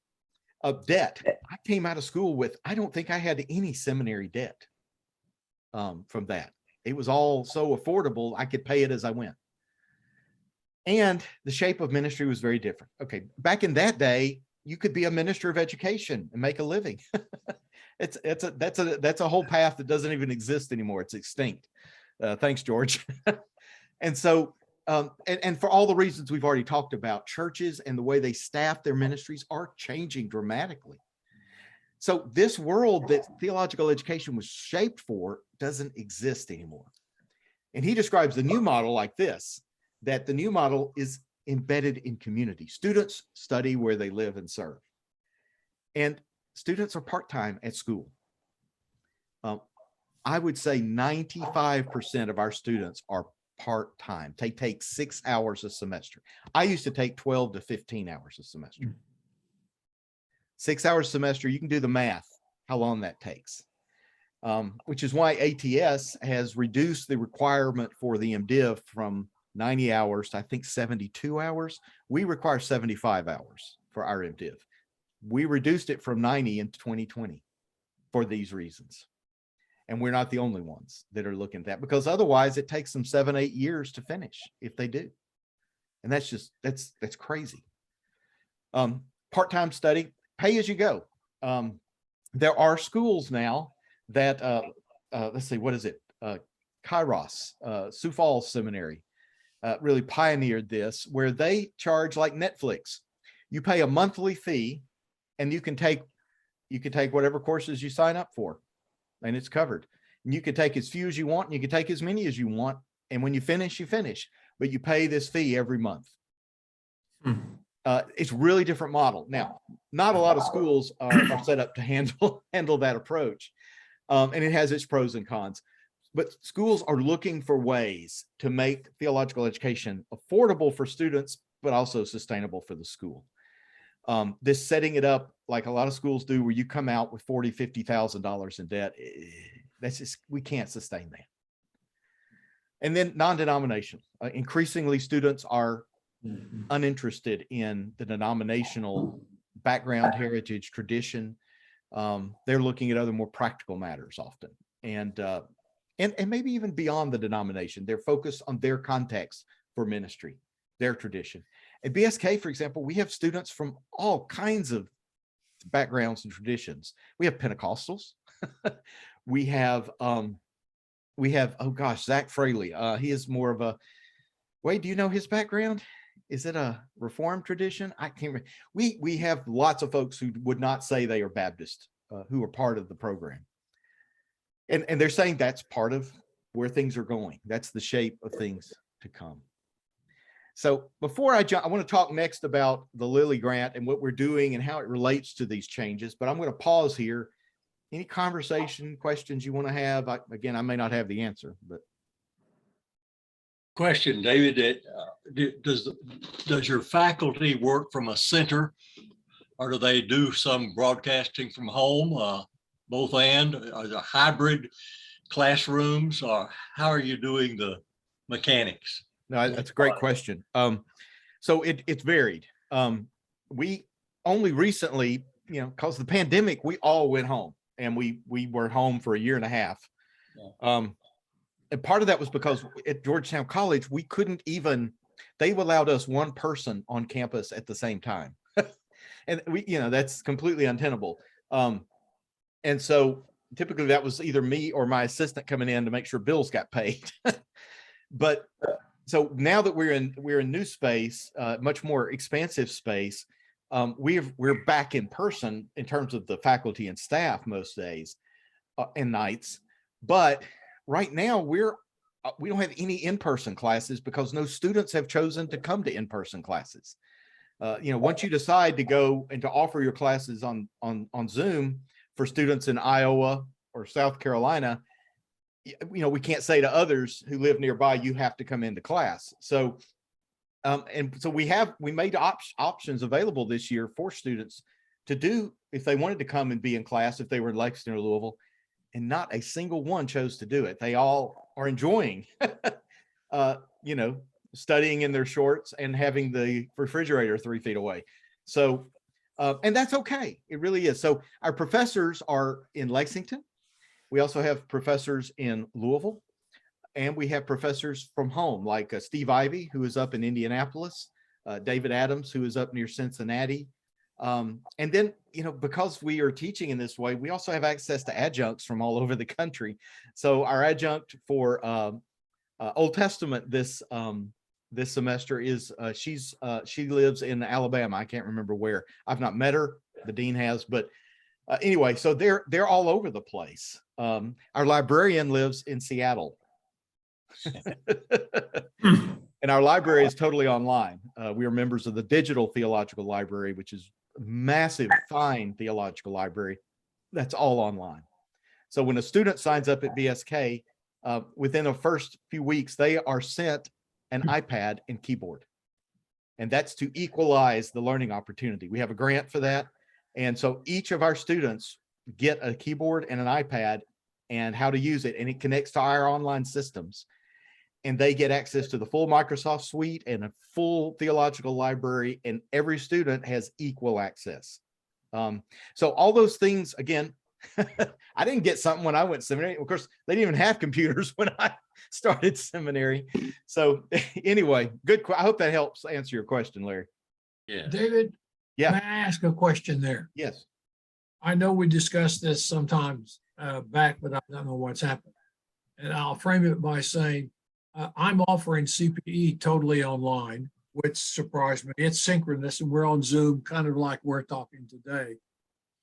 Debt. I came out of school with, I don't think I had any seminary debt from that. It was all so affordable, I could pay it as I went. And the shape of ministry was very different. Okay, back in that day, you could be a minister of education and make a living. That's a whole path that doesn't even exist anymore. It's extinct. Thanks, George. And so, and for all the reasons we've already talked about, churches and the way they staff their ministries are changing dramatically. So this world that theological education was shaped for doesn't exist anymore. And he describes the new model like this, that the new model is embedded in community. Students study where they live and serve. And students are part-time at school. I would say 95% of our students are part-time. They take 6 hours a semester. I used to take 12 to 15 hours a semester. 6 hours a semester, you can do the math, how long that takes. Which is why ATS has reduced the requirement for the MDiv from 90 hours to I think 72 hours. We require 75 hours for our MDiv. We reduced it from 90 in 2020 for these reasons. And we're not the only ones that are looking at that, because otherwise it takes them 7-8 years to finish if they do. And that's just, that's crazy. Part-time study, pay as you go. There are schools now that, let's see, what is it? Kairos, Sioux Falls Seminary. really pioneered this, where they charge like Netflix. You pay a monthly fee, and you can take whatever courses you sign up for, and it's covered. And you can take as few as you want, and you can take as many as you want. And when you finish, but you pay this fee every month. It's really different model. Now, not a lot of schools are set up to handle that approach. And it has its pros and cons. But schools are looking for ways to make theological education affordable for students, but also sustainable for the school. This setting it up like a lot of schools do, where you come out with $40,000, $50,000 in debt, we can't sustain that. And then non-denominational. Increasingly, students are uninterested in the denominational background, heritage, tradition. They're looking at other more practical matters often. And maybe even beyond the denomination. They're focused on their context for ministry, their tradition. At BSK, for example, we have students from all kinds of backgrounds and traditions. We have Pentecostals. we have, oh gosh, Zach Fraley. He is more of a, Wade, do you know his background? Is it a Reformed tradition? I can't remember. We have lots of folks who would not say they are Baptist, who are part of the program. And they're saying that's part of where things are going. That's the shape of things to come. So before I jump, I want to talk next about the Lilly grant and what we're doing and how it relates to these changes. But I'm going to pause here. Any conversation, questions you want to have? Again, I may not have the answer, but. Question, David, does your faculty work from a center, or do they do some broadcasting from home? Both and are the hybrid classrooms, or how are you doing the mechanics? No, that's a great question. So it's varied. We only recently, because of the pandemic, we all went home, and we were home for 1.5 years. Yeah. And part of that was because at Georgetown College, we couldn't even, they allowed us one person on campus at the same time. And that's completely untenable. And so typically that was either me or my assistant coming in to make sure bills got paid. But so now that we're in new space, much more expansive space, we're back in person in terms of the faculty and staff most days and nights. But right now we don't have any in-person classes because no students have chosen to come to in-person classes. Once you decide to go and to offer your classes on Zoom for students in Iowa or South Carolina, we can't say to others who live nearby, you have to come into class. So, we made options available this year for students to do if they wanted to come and be in class, if they were in Lexington or Louisville, and not a single one chose to do it. They all are enjoying, studying in their shorts and having the refrigerator 3 feet away. So, and that's okay. It really is. So our professors are in Lexington. We also have professors in Louisville, and we have professors from home, like Steve Ivey, who is up in Indianapolis, David Adams, who is up near Cincinnati. And then, because we are teaching in this way, we also have access to adjuncts from all over the country. So our adjunct for Old Testament this semester is she lives in Alabama. I can't remember where. I've not met her. The dean has, but anyway, so they're all over the place. Our librarian lives in Seattle. And our library is totally online. We are members of the Digital Theological Library, which is a massive, fine theological library. That's all online. So when a student signs up at BSK, within the first few weeks, they are sent an iPad and keyboard. And that's to equalize the learning opportunity. We have a grant for that. And so each of our students get a keyboard and an iPad and how to use it. And it connects to our online systems. And they get access to the full Microsoft suite and a full theological library, and every student has equal access. So all those things, again, I didn't get something when I went to seminary. Of course, they didn't even have computers when I started seminary. So anyway, good. I hope that helps answer your question, Larry. Yeah. David, Yeah. may I ask a question there? Yes. I know we discussed this sometimes back, but I don't know what's happened. And I'll frame it by saying, I'm offering CPE totally online, which surprised me. It's synchronous and we're on Zoom, kind of like we're talking today.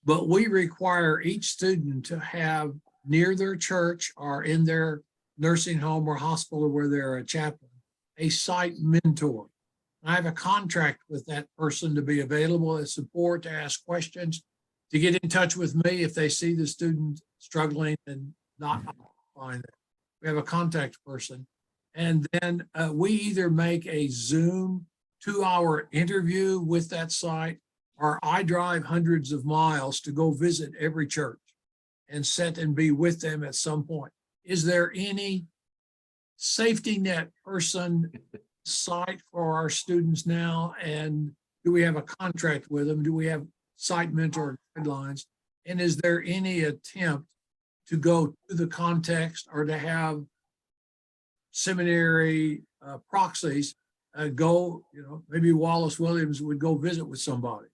But we require each student to have near their church or in their nursing home or hospital where they're a chaplain, a site mentor. I have a contract with that person to be available as support, to ask questions, to get in touch with me if they see the student struggling and not find it. We have a contact person. And then we either make a Zoom 2-hour interview with that site, or I drive hundreds of miles to go visit every church and sit and be with them at some point. Is there any safety net person site for our students now? And do we have a contract with them? Do we have site mentor guidelines? And is there any attempt to go to the context or to have seminary proxies go, maybe Wallace Williams would go visit with somebody?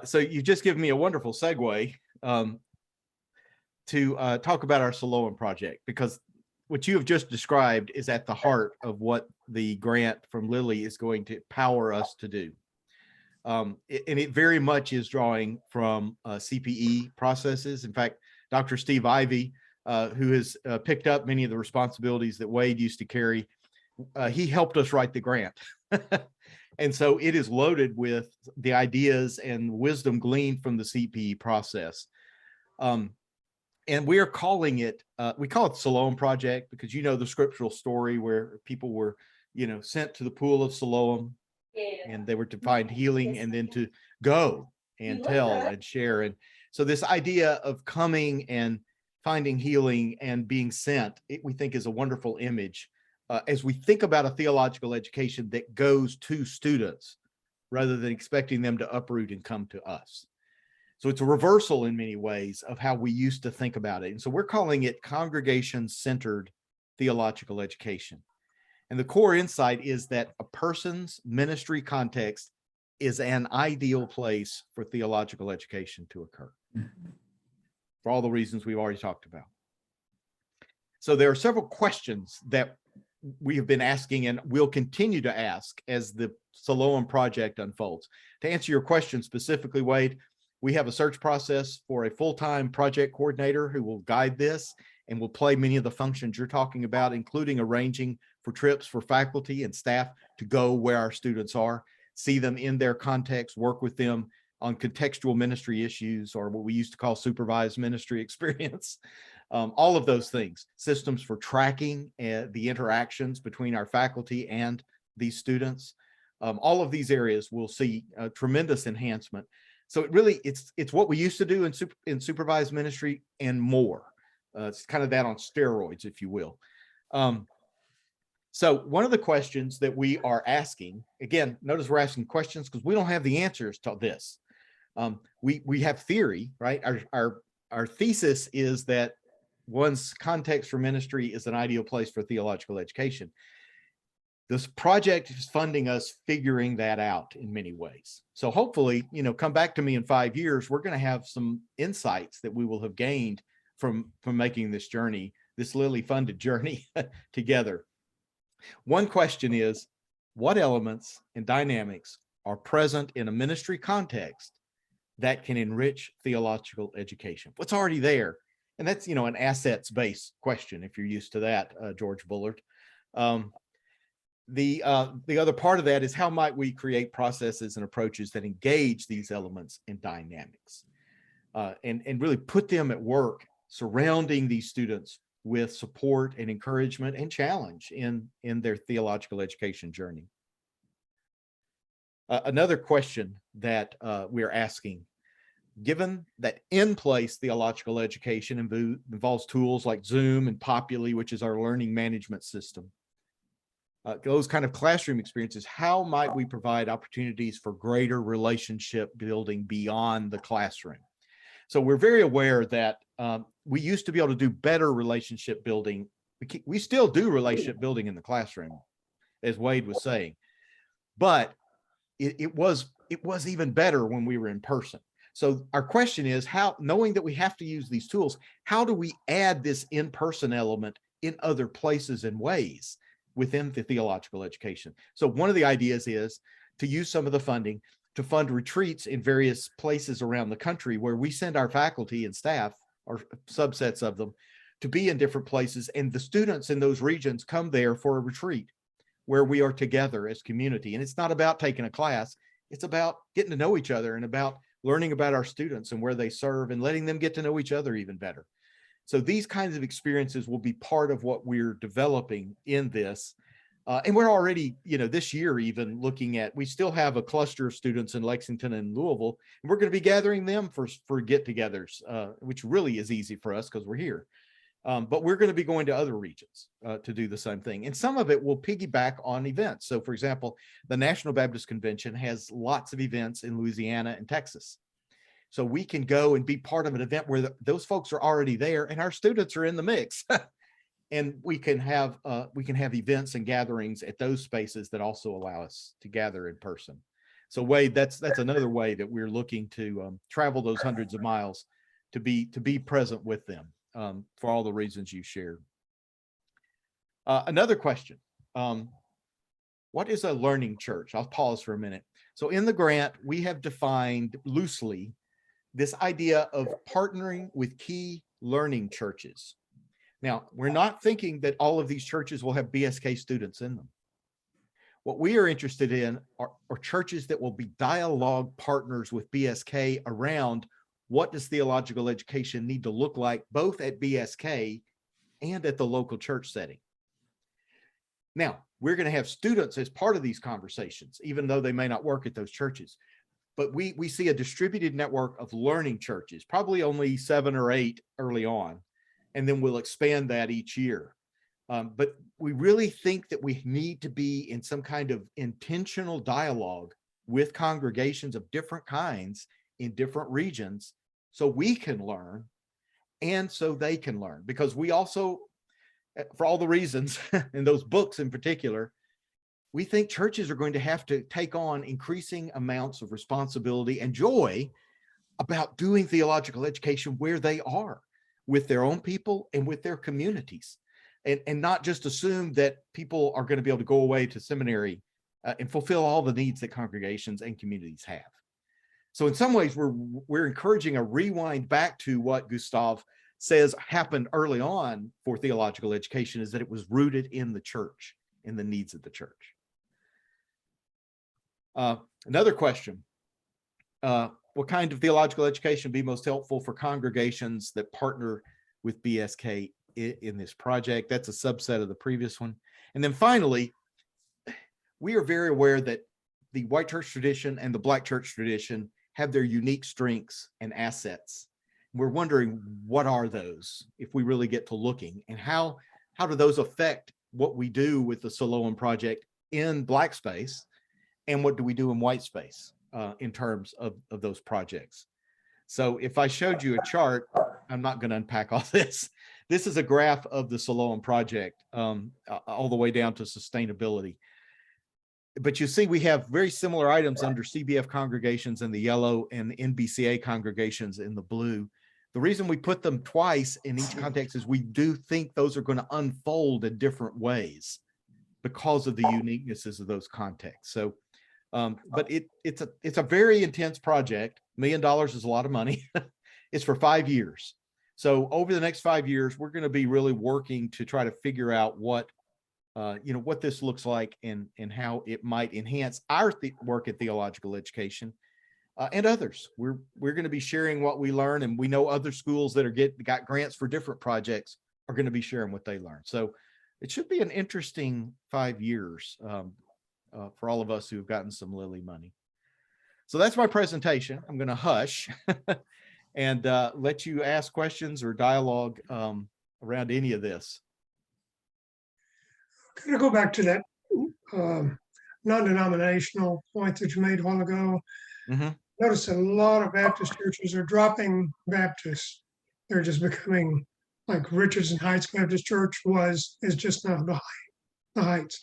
So you've just given me a wonderful segue to talk about our Siloam project, because what you have just described is at the heart of what the grant from Lilly is going to empower us to do. And it very much is drawing from CPE processes. In fact, Dr. Steve Ivey, who has picked up many of the responsibilities that Wade used to carry, he helped us write the grant. And so it is loaded with the ideas and wisdom gleaned from the CPE process. And we are calling it, we call it Siloam Project because the scriptural story where people were, sent to the pool of Siloam and they were to find healing and then to go and tell and share. And so this idea of coming and finding healing and being sent, we think is a wonderful image as we think about a theological education that goes to students rather than expecting them to uproot and come to us. So it's a reversal in many ways of how we used to think about it. And so we're calling it congregation-centered theological education. And the core insight is that a person's ministry context is an ideal place for theological education to occur, for all the reasons we've already talked about. So there are several questions that we have been asking and will continue to ask as the Siloam project unfolds. To answer your question specifically, Wade, we have a search process for a full-time project coordinator who will guide this and will play many of the functions you're talking about, including arranging for trips for faculty and staff to go where our students are, see them in their context, work with them on contextual ministry issues, or what we used to call supervised ministry experience. All of those things, systems for tracking the interactions between our faculty and these students. All of these areas will see a tremendous enhancement. So it really, it's what we used to do in supervised ministry and more. It's kind of that on steroids, if you will. So one of the questions that we are asking, again, notice we're asking questions because we don't have the answers to this. We have theory, right? Our thesis is that one's context for ministry is an ideal place for theological education. This project is funding us figuring that out in many ways. So hopefully, come back to me in 5 years, we're going to have some insights that we will have gained from making this journey, this Lilly funded journey together. One question is, what elements and dynamics are present in a ministry context that can enrich theological education? What's already there? And that's, an assets-based question, if you're used to that, George Bullard. The other part of that is how might we create processes and approaches that engage these elements and dynamics and really put them at work surrounding these students with support and encouragement and challenge in their theological education journey. Another question that we're asking, given that in-place theological education involves tools like Zoom and Populi, which is our learning management system, those kind of classroom experiences, how might we provide opportunities for greater relationship building beyond the classroom? So we're very aware that we used to be able to do better relationship building. We still do relationship building in the classroom, as Wade was saying, but it was even better when we were in person. So our question is, how, knowing that we have to use these tools, how do we add this in-person element in other places and ways within the theological education? So one of the ideas is to use some of the funding to fund retreats in various places around the country where we send our faculty and staff, or subsets of them, to be in different places, and the students in those regions come there for a retreat where we are together as community. And it's not about taking a class, it's about getting to know each other and about learning about our students and where they serve and letting them get to know each other even better. So these kinds of experiences will be part of what we're developing in this. And we're already, this year even looking at, we still have a cluster of students in Lexington and Louisville, and we're going to be gathering them for get-togethers, which really is easy for us because we're here. But we're going to be going to other regions to do the same thing. And some of it will piggyback on events. So for example, the National Baptist Convention has lots of events in Louisiana and Texas. So we can go and be part of an event where those folks are already there and our students are in the mix. And we can have events and gatherings at those spaces that also allow us to gather in person. So Wade, that's another way that we're looking to travel those hundreds of miles to be present with them. For all the reasons you shared. Another question, what is a learning church? I'll pause for a minute. So in the grant, we have defined loosely this idea of partnering with key learning churches. Now, we're not thinking that all of these churches will have BSK students in them. What we are interested in are churches that will be dialogue partners with BSK around what does theological education need to look like, both at BSK and at the local church setting. Now, we're going to have students as part of these conversations, even though they may not work at those churches. But we see a distributed network of learning churches, probably only 7 or 8 early on, and then we'll expand that each year. But we really think that we need to be in some kind of intentional dialogue with congregations of different kinds in different regions, so we can learn and so they can learn. Because we also, for all the reasons in those books in particular, we think churches are going to have to take on increasing amounts of responsibility and joy about doing theological education where they are, with their own people and with their communities, and not just assume that people are going to be able to go away to seminary and fulfill all the needs that congregations and communities have. So in some ways, we're encouraging a rewind back to what Gustav says happened early on for theological education, is that it was rooted in the church, in the needs of the church. Another question, what kind of theological education would be most helpful for congregations that partner with BSK in this project? That's a subset of the previous one. And then finally, we are very aware that the white church tradition and the Black church tradition have their unique strengths and assets. We're wondering, what are those if we really get to looking, and how do those affect what we do with the Siloam project in Black space, and what do we do in white space in terms of those projects? So if I showed you a chart, I'm not going to unpack all this. This is a graph of the Siloam project all the way down to sustainability. But you see, we have very similar items under CBF congregations in the yellow and NBCA congregations in the blue. The reason we put them twice in each context is we do think those are going to unfold in different ways because of the uniquenesses of those contexts. So, but it's a very intense project. $1 million is a lot of money. It's for 5 years. So over the next 5 years, we're going to be really working to try to figure out what this looks like and how it might enhance our work at theological education and others. We're going to be sharing what we learn, and we know other schools that are got grants for different projects are going to be sharing what they learn. So it should be an interesting 5 years for all of us who have gotten some Lilly money. So that's my presentation. I'm going to hush and let you ask questions or dialogue around any of this. Could I go back to that non-denominational point that you made a while ago? Mm-hmm. Notice a lot of Baptist churches are dropping Baptists. They're just becoming like Richardson Heights Baptist Church is just now the Heights.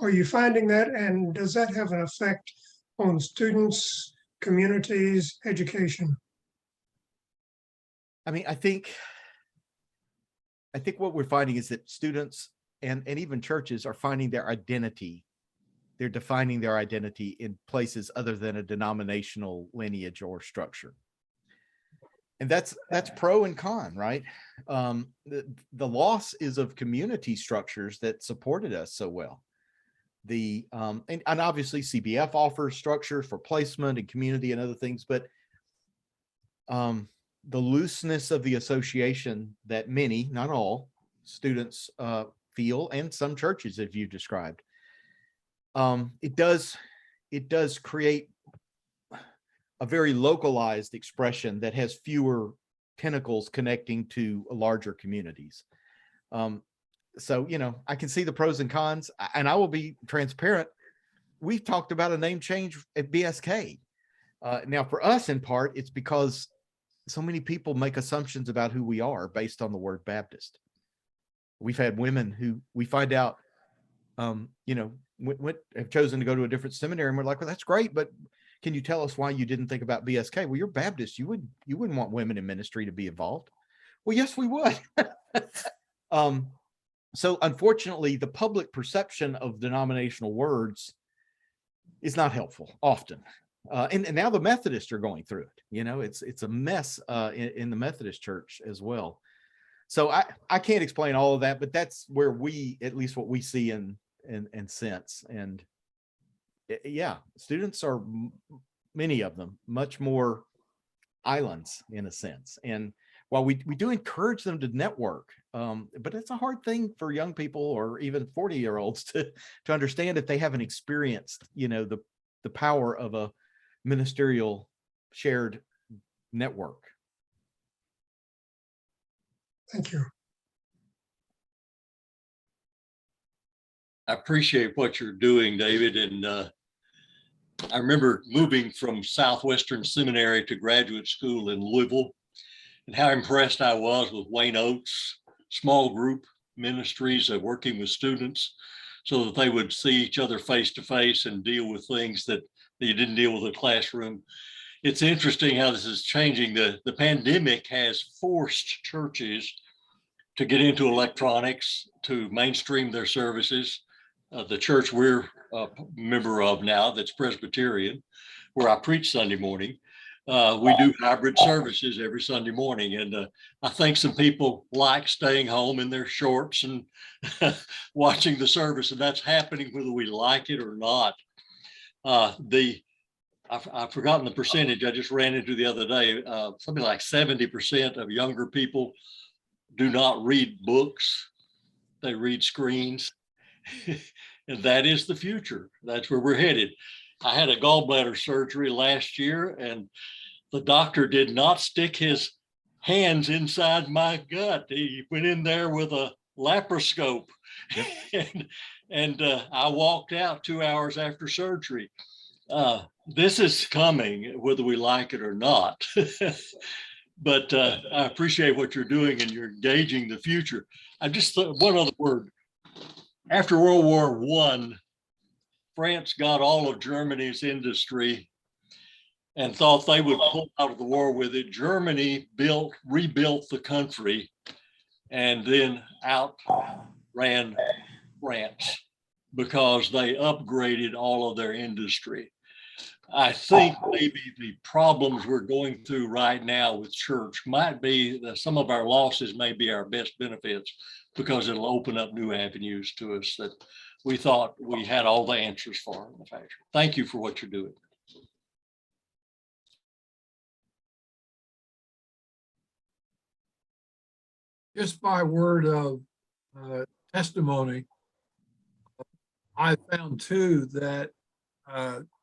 Are you finding that? And does that have an effect on students, communities, education? I mean, I think what we're finding is that students and even churches are finding their identity. They're defining their identity in places other than a denominational lineage or structure. And that's pro and con, right? The loss is of community structures that supported us so well. And obviously CBF offers structures for placement and community and other things, but the looseness of the association that many, not all, students feel, and some churches, as you described, it does create a very localized expression that has fewer tentacles connecting to larger communities. So, I can see the pros and cons, and I will be transparent. We've talked about a name change at BSK. Now, for us, in part, it's because so many people make assumptions about who we are based on the word Baptist. We've had women who we find out, have chosen to go to a different seminary, and we're like, well, that's great, but can you tell us why you didn't think about BSK? Well, you're Baptist. You wouldn't want women in ministry to be involved. Well, yes, we would. So unfortunately, the public perception of denominational words is not helpful often. And now the Methodists are going through it. It's a mess in the Methodist church as well. So I can't explain all of that, but that's where at least what we see and sense. And yeah, students are, many of them, much more islands in a sense. And while we do encourage them to network, but it's a hard thing for young people or even 40-year-olds to understand if they haven't experienced, the power of a ministerial shared network. Thank you. I appreciate what you're doing, David. And I remember moving from Southwestern Seminary to graduate school in Louisville, and how impressed I was with Wayne Oates' small group ministries of working with students so that they would see each other face to face and deal with things that you didn't deal with in the classroom. It's interesting how this is changing. The pandemic has forced churches to get into electronics, to mainstream their services. The church we're a member of now, that's Presbyterian, where I preach Sunday morning, we do hybrid services every Sunday morning. And I think some people like staying home in their shorts and watching the service, and that's happening whether we like it or not. I've forgotten the percentage I just ran into the other day. Something like 70% of younger people do not read books. They read screens. And that is the future. That's where we're headed. I had a gallbladder surgery last year, and the doctor did not stick his hands inside my gut. He went in there with a laparoscope. and I walked out 2 hours after surgery. This is coming, whether we like it or not. But I appreciate what you're doing, and you're engaging the future. I just thought one other word. After World War I, France got all of Germany's industry and thought they would pull out of the war with it. Germany rebuilt the country, and then outran France because they upgraded all of their industry. I think maybe the problems we're going through right now with church might be that some of our losses may be our best benefits, because it'll open up new avenues to us that we thought we had all the answers for in the future. Thank you for what you're doing. Just by word of testimony, I found too that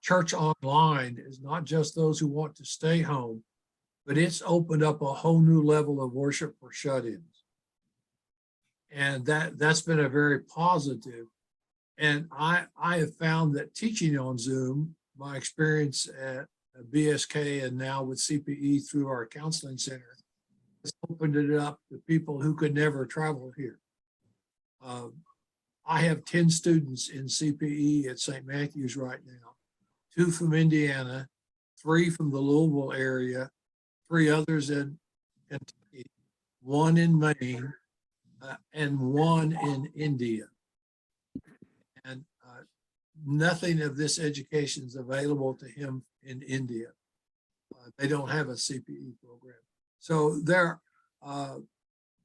church online is not just those who want to stay home, but it's opened up a whole new level of worship for shut-ins. And that's been a very positive. And I have found that teaching on Zoom, my experience at BSK and now with CPE through our counseling center, has opened it up to people who could never travel here. I have 10 students in CPE at St. Matthew's right now, 2 from Indiana, 3 from the Louisville area, 3 others in Kentucky. one in Maine, and one in India. And nothing of this education is available to him in India. They don't have a CPE program. So their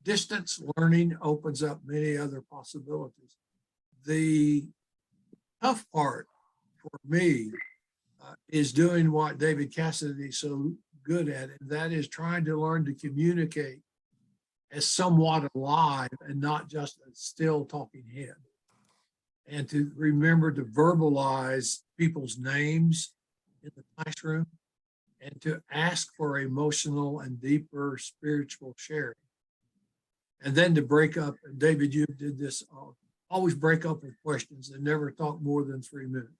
distance learning opens up many other possibilities. The tough part for me is doing what David Cassady is so good at, and that is trying to learn to communicate as somewhat alive and not just a still talking head. And to remember to verbalize people's names in the classroom and to ask for emotional and deeper spiritual sharing. And then to break up, David, you did this, always break up with questions and never talk more than 3 minutes.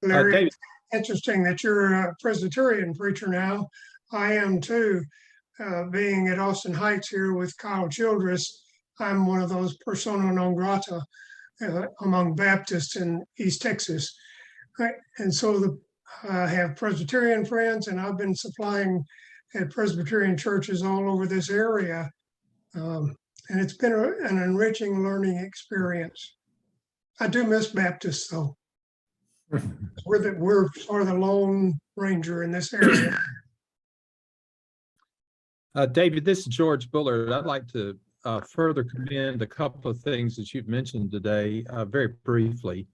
Larry, David. interesting that you're a Presbyterian preacher now. I am too. Being at Austin Heights here with Kyle Childress, I'm one of those persona non grata among Baptists in East Texas. And so I have Presbyterian friends, and I've been supplying at Presbyterian churches all over this area. And it's been an enriching learning experience. I do miss Baptists though. We're sort of the lone ranger in this area. David, this is George Bullard. I'd like to further commend a couple of things that you've mentioned today very briefly.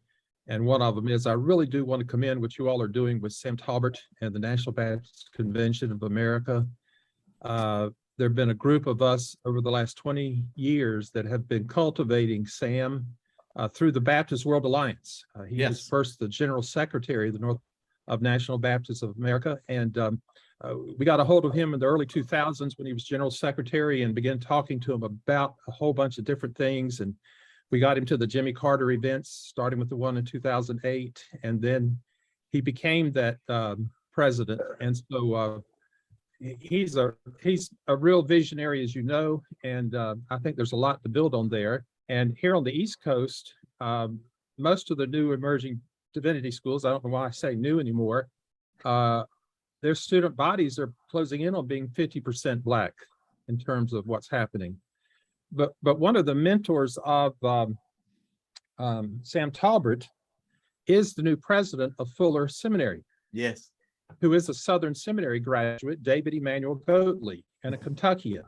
And one of them is I really do want to commend what you all are doing with Sam Talbert and the National Baptist Convention of America. There have been a group of us over the last 20 years that have been cultivating Sam through the Baptist World Alliance. He was first the General Secretary of National Baptists of America. And we got a hold of him in the early 2000s when he was General Secretary and began talking to him about a whole bunch of different things. And we got him to the Jimmy Carter events, starting with the one in 2008. And then he became that president. And so he's a real visionary, as you know, and I think there's a lot to build on there. And here on the East Coast, most of the new emerging divinity schools, I don't know why I say new anymore, their student bodies are closing in on being 50% Black in terms of what's happening. But one of the mentors of Sam Talbert is the new president of Fuller Seminary. Yes. Who is a Southern Seminary graduate, David Emanuel Goatley, and a Kentuckian,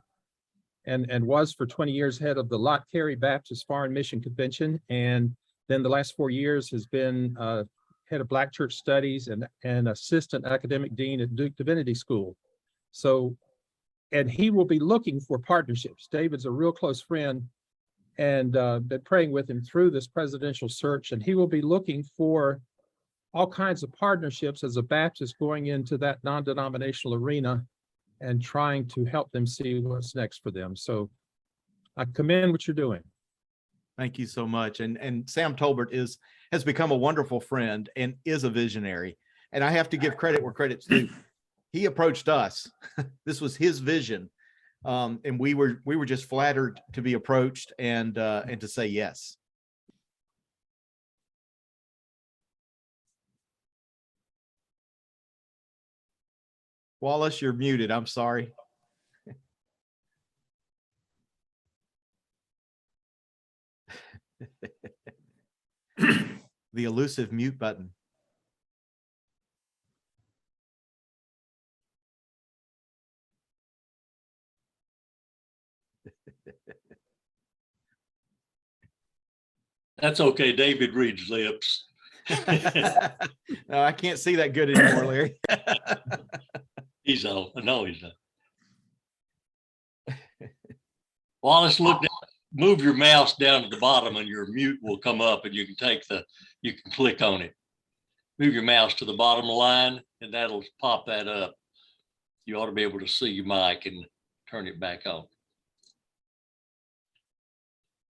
and was for 20 years head of the Lot Carey Baptist Foreign Mission Convention, and then the last 4 years has been head of Black Church Studies and assistant academic dean at Duke Divinity School. So, and he will be looking for partnerships. David's a real close friend and been praying with him through this presidential search, and he will be looking for all kinds of partnerships as a Baptist going into that non-denominational arena and trying to help them see what's next for them. So I commend what you're doing. Thank you so much. And Sam Talbert has become a wonderful friend and is a visionary. And I have to give credit where credit's due. He approached us. This was his vision. And we were just flattered to be approached and to say yes. Wallace, you're muted. I'm sorry. The elusive mute button. That's okay. David reads lips. No, I can't see that good anymore, Larry. He's on. No, he's not. Wallace, move your mouse down to the bottom and your mute will come up and you can click on it. Move your mouse to the bottom line and that'll pop that up. You ought to be able to see your mic and turn it back on.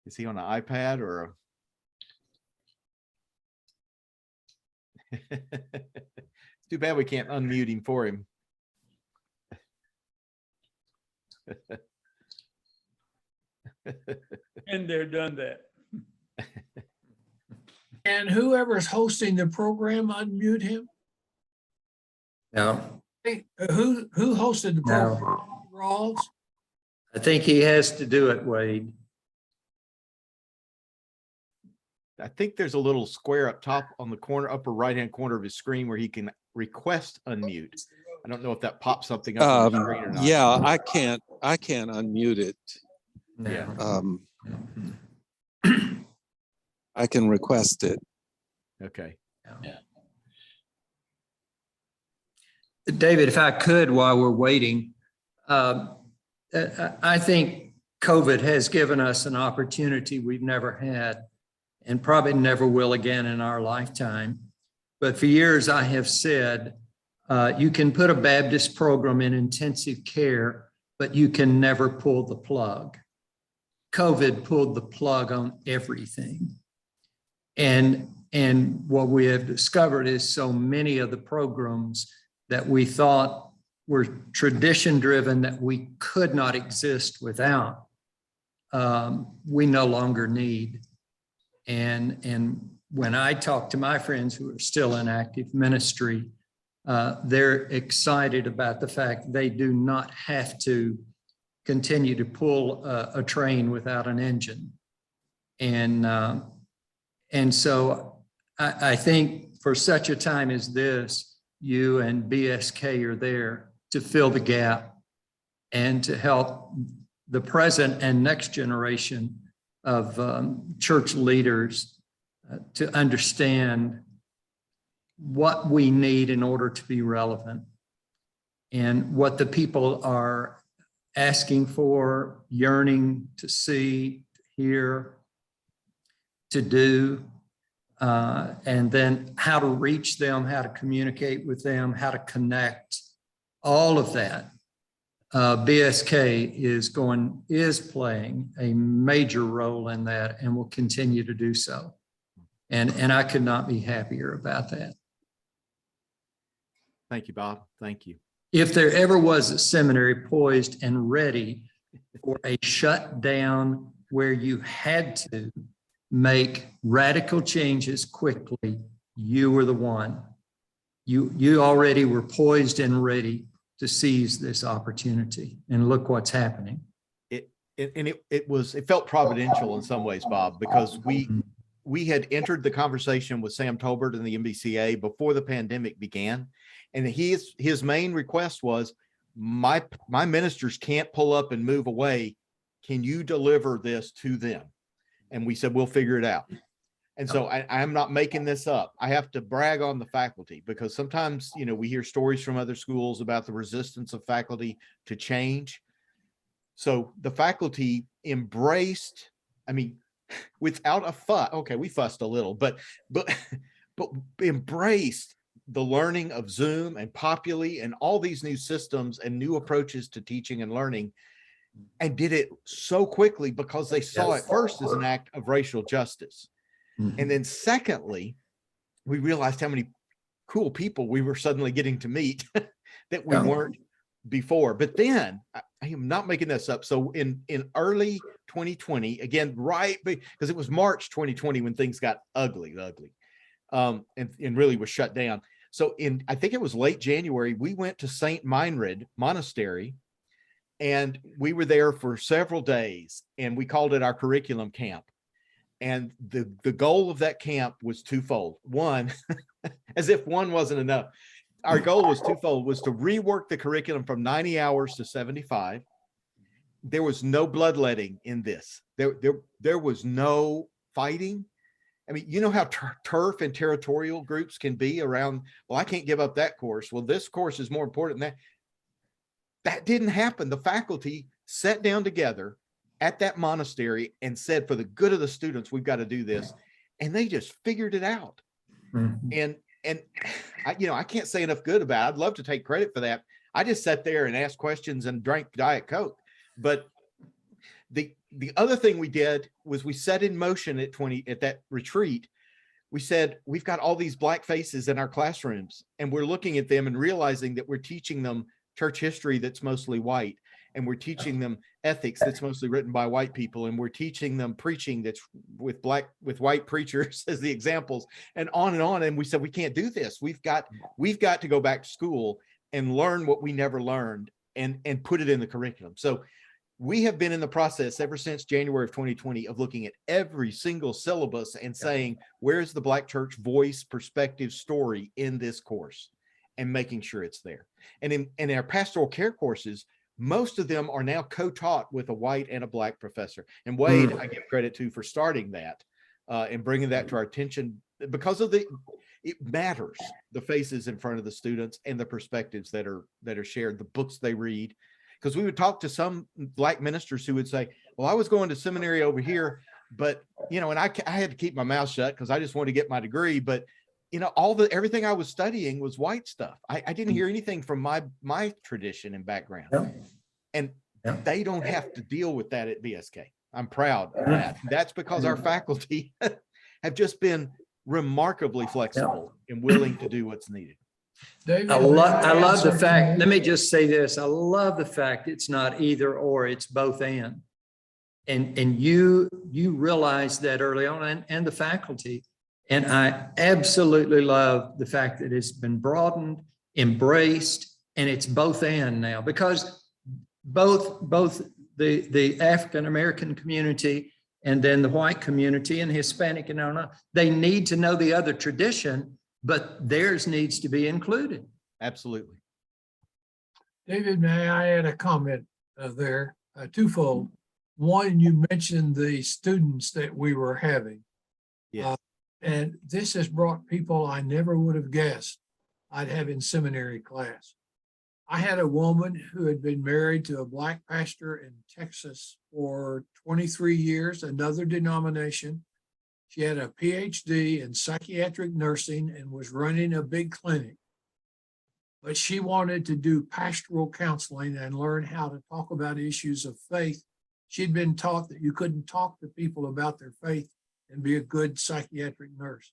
Is he on an iPad or It's too bad we can't unmute him for him. And they're done that. And whoever's hosting the program, unmute him. No, Hey, who hosted the program? no. Rawls? I think he has to do it, Wade. I think there's a little square up top on the corner, upper right-hand corner of his screen where he can request unmute. I don't know if that pops something up on the screen or not. Yeah, I can't unmute it. Yeah. I can request it. Okay. David, if I could, while we're waiting, I think COVID has given us an opportunity we've never had and probably never will again in our lifetime. But for years, I have said, you can put a Baptist program in intensive care, but you can never pull the plug. COVID pulled the plug on everything. And what we have discovered is so many of the programs that we thought were tradition driven that we could not exist without, we no longer need. And when I talk to my friends who are still in active ministry, they're excited about the fact they do not have to continue to pull a train without an engine. And so I think for such a time as this, you and BSK are there to fill the gap and to help the present and next generation of church leaders to understand what we need in order to be relevant and what the people are asking for, yearning to see, to hear, to do, and then how to reach them, how to communicate with them, how to connect, all of that. BSK is playing a major role in that and will continue to do so. And I could not be happier about that. Thank you, Bob. Thank you. If there ever was a seminary poised and ready for a shutdown where you had to make radical changes quickly, you were the one. You already were poised and ready to seize this opportunity. And look what's happening. It felt providential in some ways, Bob, because we had entered the conversation with Sam Tolbert and the MBCA before the pandemic began. And his main request was, my ministers can't pull up and move away. Can you deliver this to them? And we said, we'll figure it out. And so I'm not making this up. I have to brag on the faculty because sometimes, we hear stories from other schools about the resistance of faculty to change. So the faculty embraced, without a fuss. Okay, we fussed a little, but embraced the learning of Zoom and Populi and all these new systems and new approaches to teaching and learning, and did it so quickly because they saw it first as an act of racial justice. And then secondly, we realized how many cool people we were suddenly getting to meet that we weren't before. But then I am not making this up. So in early 2020, again, right, because it was March 2020 when things got ugly, and really was shut down. So I think it was late January, we went to St. Meinrad Monastery, and we were there for several days, and we called it our curriculum camp. And the goal of that camp was twofold. One, as if one wasn't enough. Our goal was twofold, was to rework the curriculum from 90 hours to 75. There was no bloodletting in this. There was no fighting. You know how turf and territorial groups can be around, well, I can't give up that course. Well, this course is more important than that. That didn't happen. The faculty sat down together at that monastery and said, for the good of the students, we've got to do this. And they just figured it out. And I can't say enough good about it. I'd love to take credit for that. I just sat there and asked questions and drank Diet Coke. But the other thing we did was we set in motion at that retreat. We said, we've got all these black faces in our classrooms, and we're looking at them and realizing that we're teaching them church history that's mostly white. and we're teaching them ethics that's mostly written by white people, and we're teaching them preaching that's with white preachers as the examples, and on and on. And we said, we can't do this. We've got to go back to school and learn what we never learned and put it in the curriculum. So we have been in the process ever since January of 2020 of looking at every single syllabus and saying, where's the Black church voice, perspective, story in this course, and making sure it's there. And in our pastoral care courses, most of them are now co-taught with a white and a Black professor. And Wade, I give credit to for starting that and bringing that to our attention, because of it matters, the faces in front of the students and the perspectives that are shared, the books they read. Because we would talk to some Black ministers who would say, well, I was going to seminary over here, but, you know, and I had to keep my mouth shut because I just wanted to get my degree. But, you know, everything I was studying was white stuff. I didn't hear anything from my tradition and background. And they don't have to deal with that at BSK. I'm proud of that. That's because our faculty have just been remarkably flexible and willing to do what's needed. David, I love the fact, let me just say this. I love the fact it's not either or, it's both and. And you realize that early on, and the faculty. And I absolutely love the fact that it's been broadened, embraced, and it's both and now, because both the African-American community and then the white community and Hispanic and they need to know the other tradition, but theirs needs to be included. Absolutely. David, may I add a comment there, twofold. One, you mentioned the students that we were having. Yes. And this has brought people I never would have guessed I'd have in seminary class. I had a woman who had been married to a Black pastor in Texas for 23 years, another denomination. She had a PhD in psychiatric nursing and was running a big clinic. But she wanted to do pastoral counseling and learn how to talk about issues of faith. She'd been taught that you couldn't talk to people about their faith and be a good psychiatric nurse.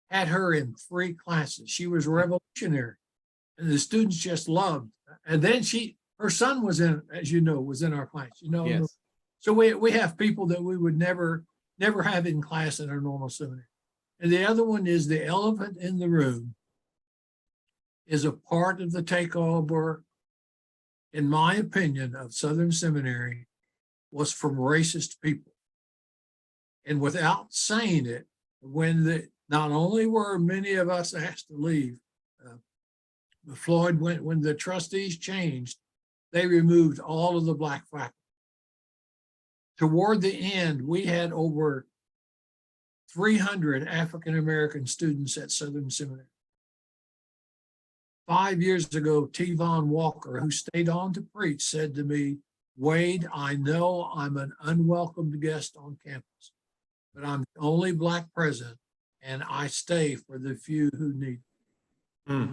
Had her in 3 classes. She was revolutionary, and the students just loved. And then her son was in, as you know, was in our class. You know, Yes. So we have people that we would never have in class in our normal seminary. And the other one is the elephant in the room is a part of the takeover, in my opinion, of Southern Seminary was from racist people. And without saying it, not only were many of us asked to leave, Floyd, when the trustees changed, they removed all of the Black faculty. Toward the end, we had over 300 African-American students at Southern Seminary. 5 years ago, T. Von Walker, who stayed on to preach, said to me, Wade, I know I'm an unwelcomed guest on campus, but I'm the only Black president, and I stay for the few who need it.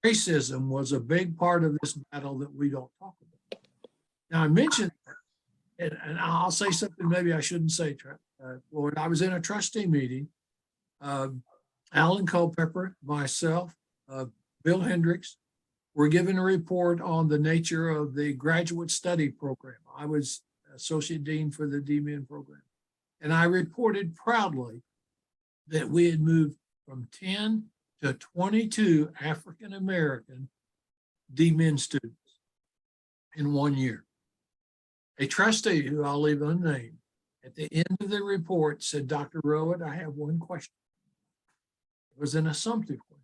Racism was a big part of this battle that we don't talk about. Now, I mentioned that, and I'll say something maybe I shouldn't say, Lord. I was in a trustee meeting. Alan Culpepper, myself, Bill Hendricks were given a report on the nature of the graduate study program. I was associate dean for the D-Min program. And I reported proudly that we had moved from 10 to 22 African-American D-Min students in 1 year. A trustee, who I'll leave unnamed, at the end of the report said, Dr. Rowett, I have one question. It was an assumptive question.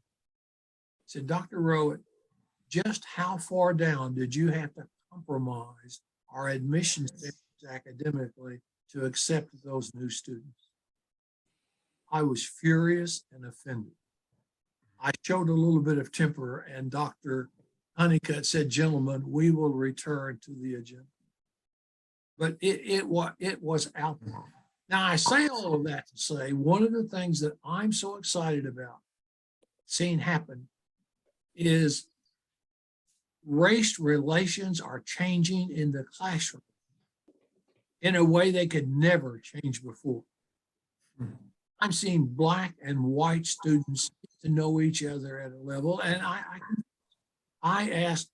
He said, Dr. Rowett, just how far down did you have to compromise our admission standards academically to accept those new students? I was furious and offended. I showed a little bit of temper, and Dr. Honeycutt said, gentlemen, we will return to the agenda. But it was out there. Now, I say all of that to say one of the things that I'm so excited about seeing happen is race relations are changing in the classroom in a way they could never change before. I'm seeing Black and white students get to know each other at a level. And I asked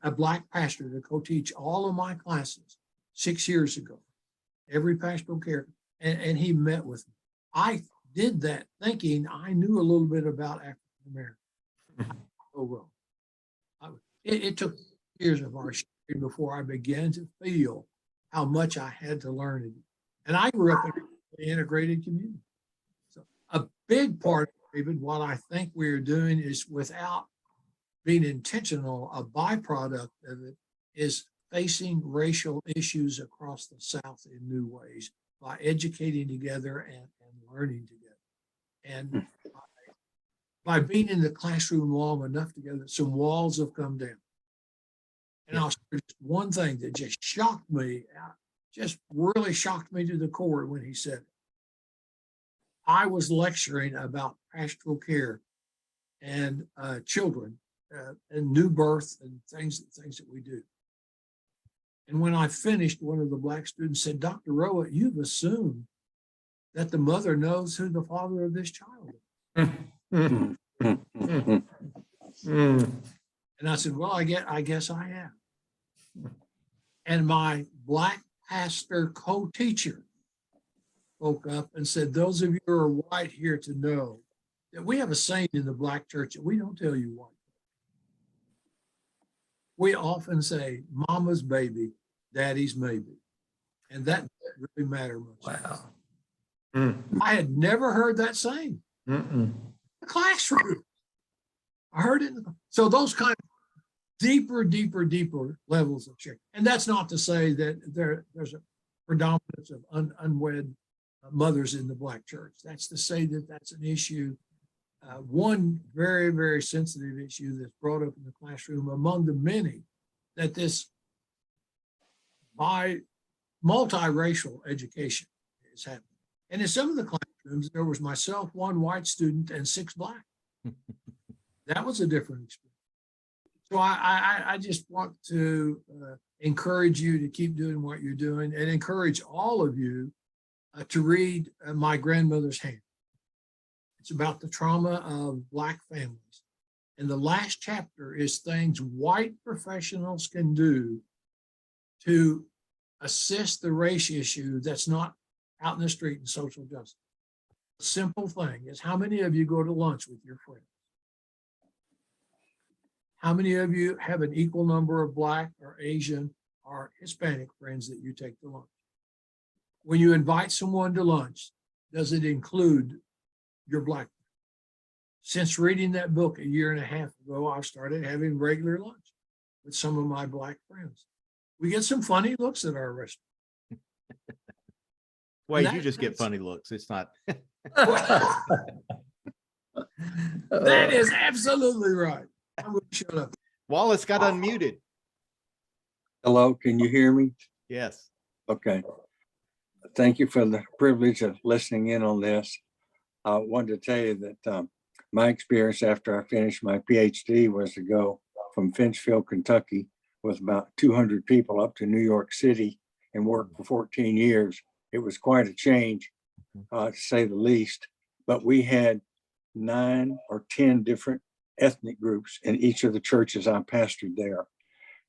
a black pastor to co-teach all of my classes 6 years ago, every pastoral care, and he met with me. I did that thinking I knew a little bit about African American. Oh, well, it took years of our sharing before I began to feel how much I had to learn it. And I grew up in an integrated community. So a big part of David, what I think we're doing is, without being intentional, a byproduct of it is facing racial issues across the South in new ways by educating together and learning together. And by being in the classroom long enough together, some walls have come down. And I'll share just one thing that just shocked me, just really shocked me to the core when he said it. I was lecturing about pastoral care and children and new birth and things that we do. And when I finished, one of the black students said, "Dr. Rowett, you've assumed that the mother knows who the father of this child is." And I said, "Well, I guess I have." And my black pastor co-teacher spoke up and said, "Those of you who are white here to know that we have a saying in the black church that we don't tell you white. We often say, mama's baby, daddy's maybe." And that doesn't really matter much. Wow. I had never heard that saying in the classroom. I heard it. So those kind of deeper levels of sharing. And that's not to say that there's a predominance of unwed mothers in the black church. That's to say that that's an issue, one very, very sensitive issue that's brought up in the classroom among the many, that this multiracial education is happening. And in some of the classrooms, there was myself, one white student, and 6 black. That was a different experience. So I just want to encourage you to keep doing what you're doing, and encourage all of you to read My Grandmother's Hand. It's about the trauma of black families. And the last chapter is things white professionals can do to assist the race issue that's not out in the street in social justice. A simple thing is, how many of you go to lunch with your friends? How many of you have an equal number of black or Asian or Hispanic friends that you take to lunch? When you invite someone to lunch, does it include your black friends? Since reading that book a year and a half ago, I've started having regular lunch with some of my black friends. We get some funny looks at our restaurant. Wait, you just get funny looks. It's not. That is absolutely right. I'm going to shut up. Wallace got unmuted. Hello, can you hear me? Yes. Okay. Thank you for the privilege of listening in on this. I wanted to tell you that my experience after I finished my PhD was to go from Finchville, Kentucky, with about 200 people up to New York City and work for 14 years. It was quite a change, to say the least, but we had 9 or 10 different ethnic groups in each of the churches I pastored there.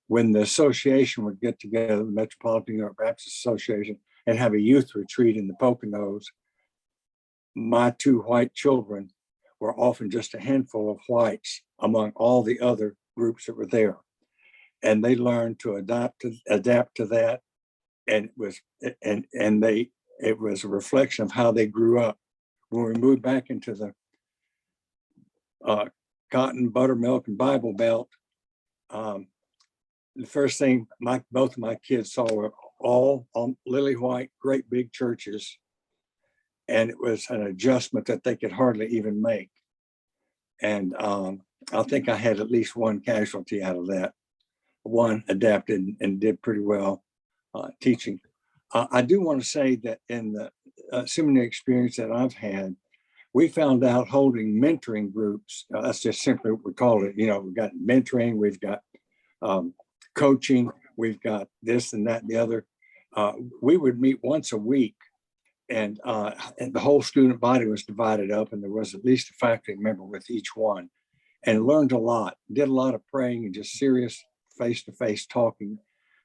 When the association would get together, the Metropolitan New York Baptist Association, and have a youth retreat in the Poconos, my 2 white children were often just a handful of whites among all the other groups that were there. And they learned to adapt to that. And it was a reflection of how they grew up. When we moved back into the cotton, buttermilk, and Bible Belt, the first thing both of my kids saw were all lily white, great big churches. And it was an adjustment that they could hardly even make. And I think I had at least one casualty out of that. One adapted and did pretty well teaching. I do want to say that in the seminary experience that I've had, we found out holding mentoring groups. That's just simply what we call it. You know, we've got mentoring, we've got coaching, we've got this and that and the other. We would meet once a week, and the whole student body was divided up, and there was at least a faculty member with each one, and learned a lot, did a lot of praying and just serious face-to-face talking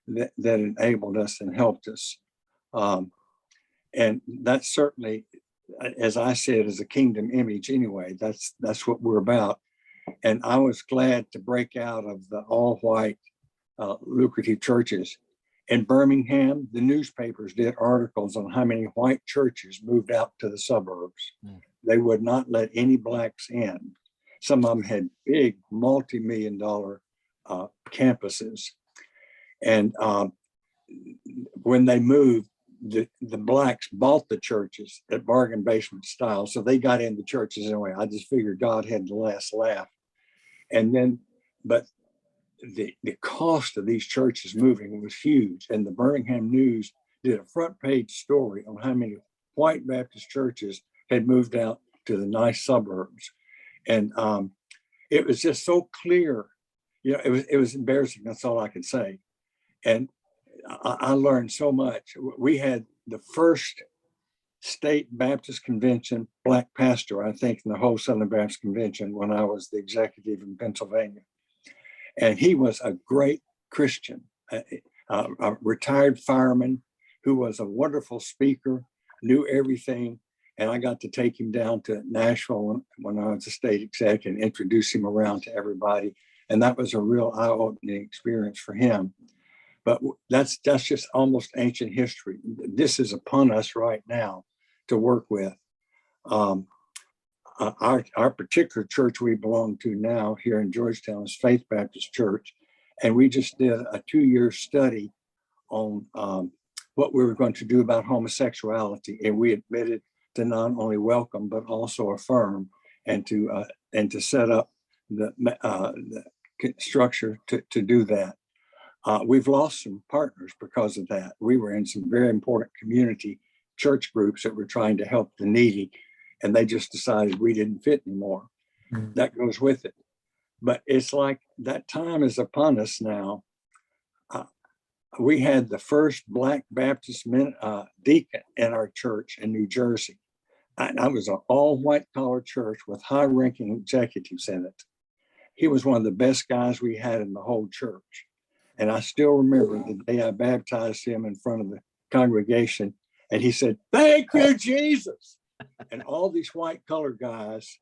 that enabled us and helped us. And that's certainly, as I said, is a kingdom image anyway. That's what we're about. And I was glad to break out of the all-white lucrative churches. In Birmingham, the newspapers did articles on how many white churches moved out to the suburbs. They would not let any blacks in. Some of them had big multi-million-dollar campuses. And when they moved, the blacks bought the churches at bargain basement style. So they got in the churches anyway. I just figured God had the last laugh. And then, but the cost of these churches moving was huge. And the Birmingham News did a front page story on how many white Baptist churches had moved out to the nice suburbs. And it was just so clear. You know, it was embarrassing. That's all I could say. And I learned so much. We had the first state Baptist convention black pastor, I think, in the whole Southern Baptist Convention when I was the executive in Pennsylvania. And he was a great Christian, a retired fireman who was a wonderful speaker, knew everything. And I got to take him down to Nashville when I was a state exec and introduce him around to everybody. And that was a real eye-opening experience for him. But that's just almost ancient history. This is upon us right now to work with. Our particular church we belong to now here in Georgetown is Faith Baptist Church. And we just did a 2-year study on what we were going to do about homosexuality. And we admitted to not only welcome, but also affirm and to set up the structure to do that. We've lost some partners because of that. We were in some very important community church groups that were trying to help the needy, and they just decided we didn't fit anymore. That goes with it. But it's like that time is upon us now. We had the first Black Baptist deacon in our church in New Jersey. I was an all white collar church with high ranking executives in it. He was one of the best guys we had in the whole church. And I still remember the day I baptized him in front of the congregation. And he said, "Thank you, Jesus." And all these white collar guys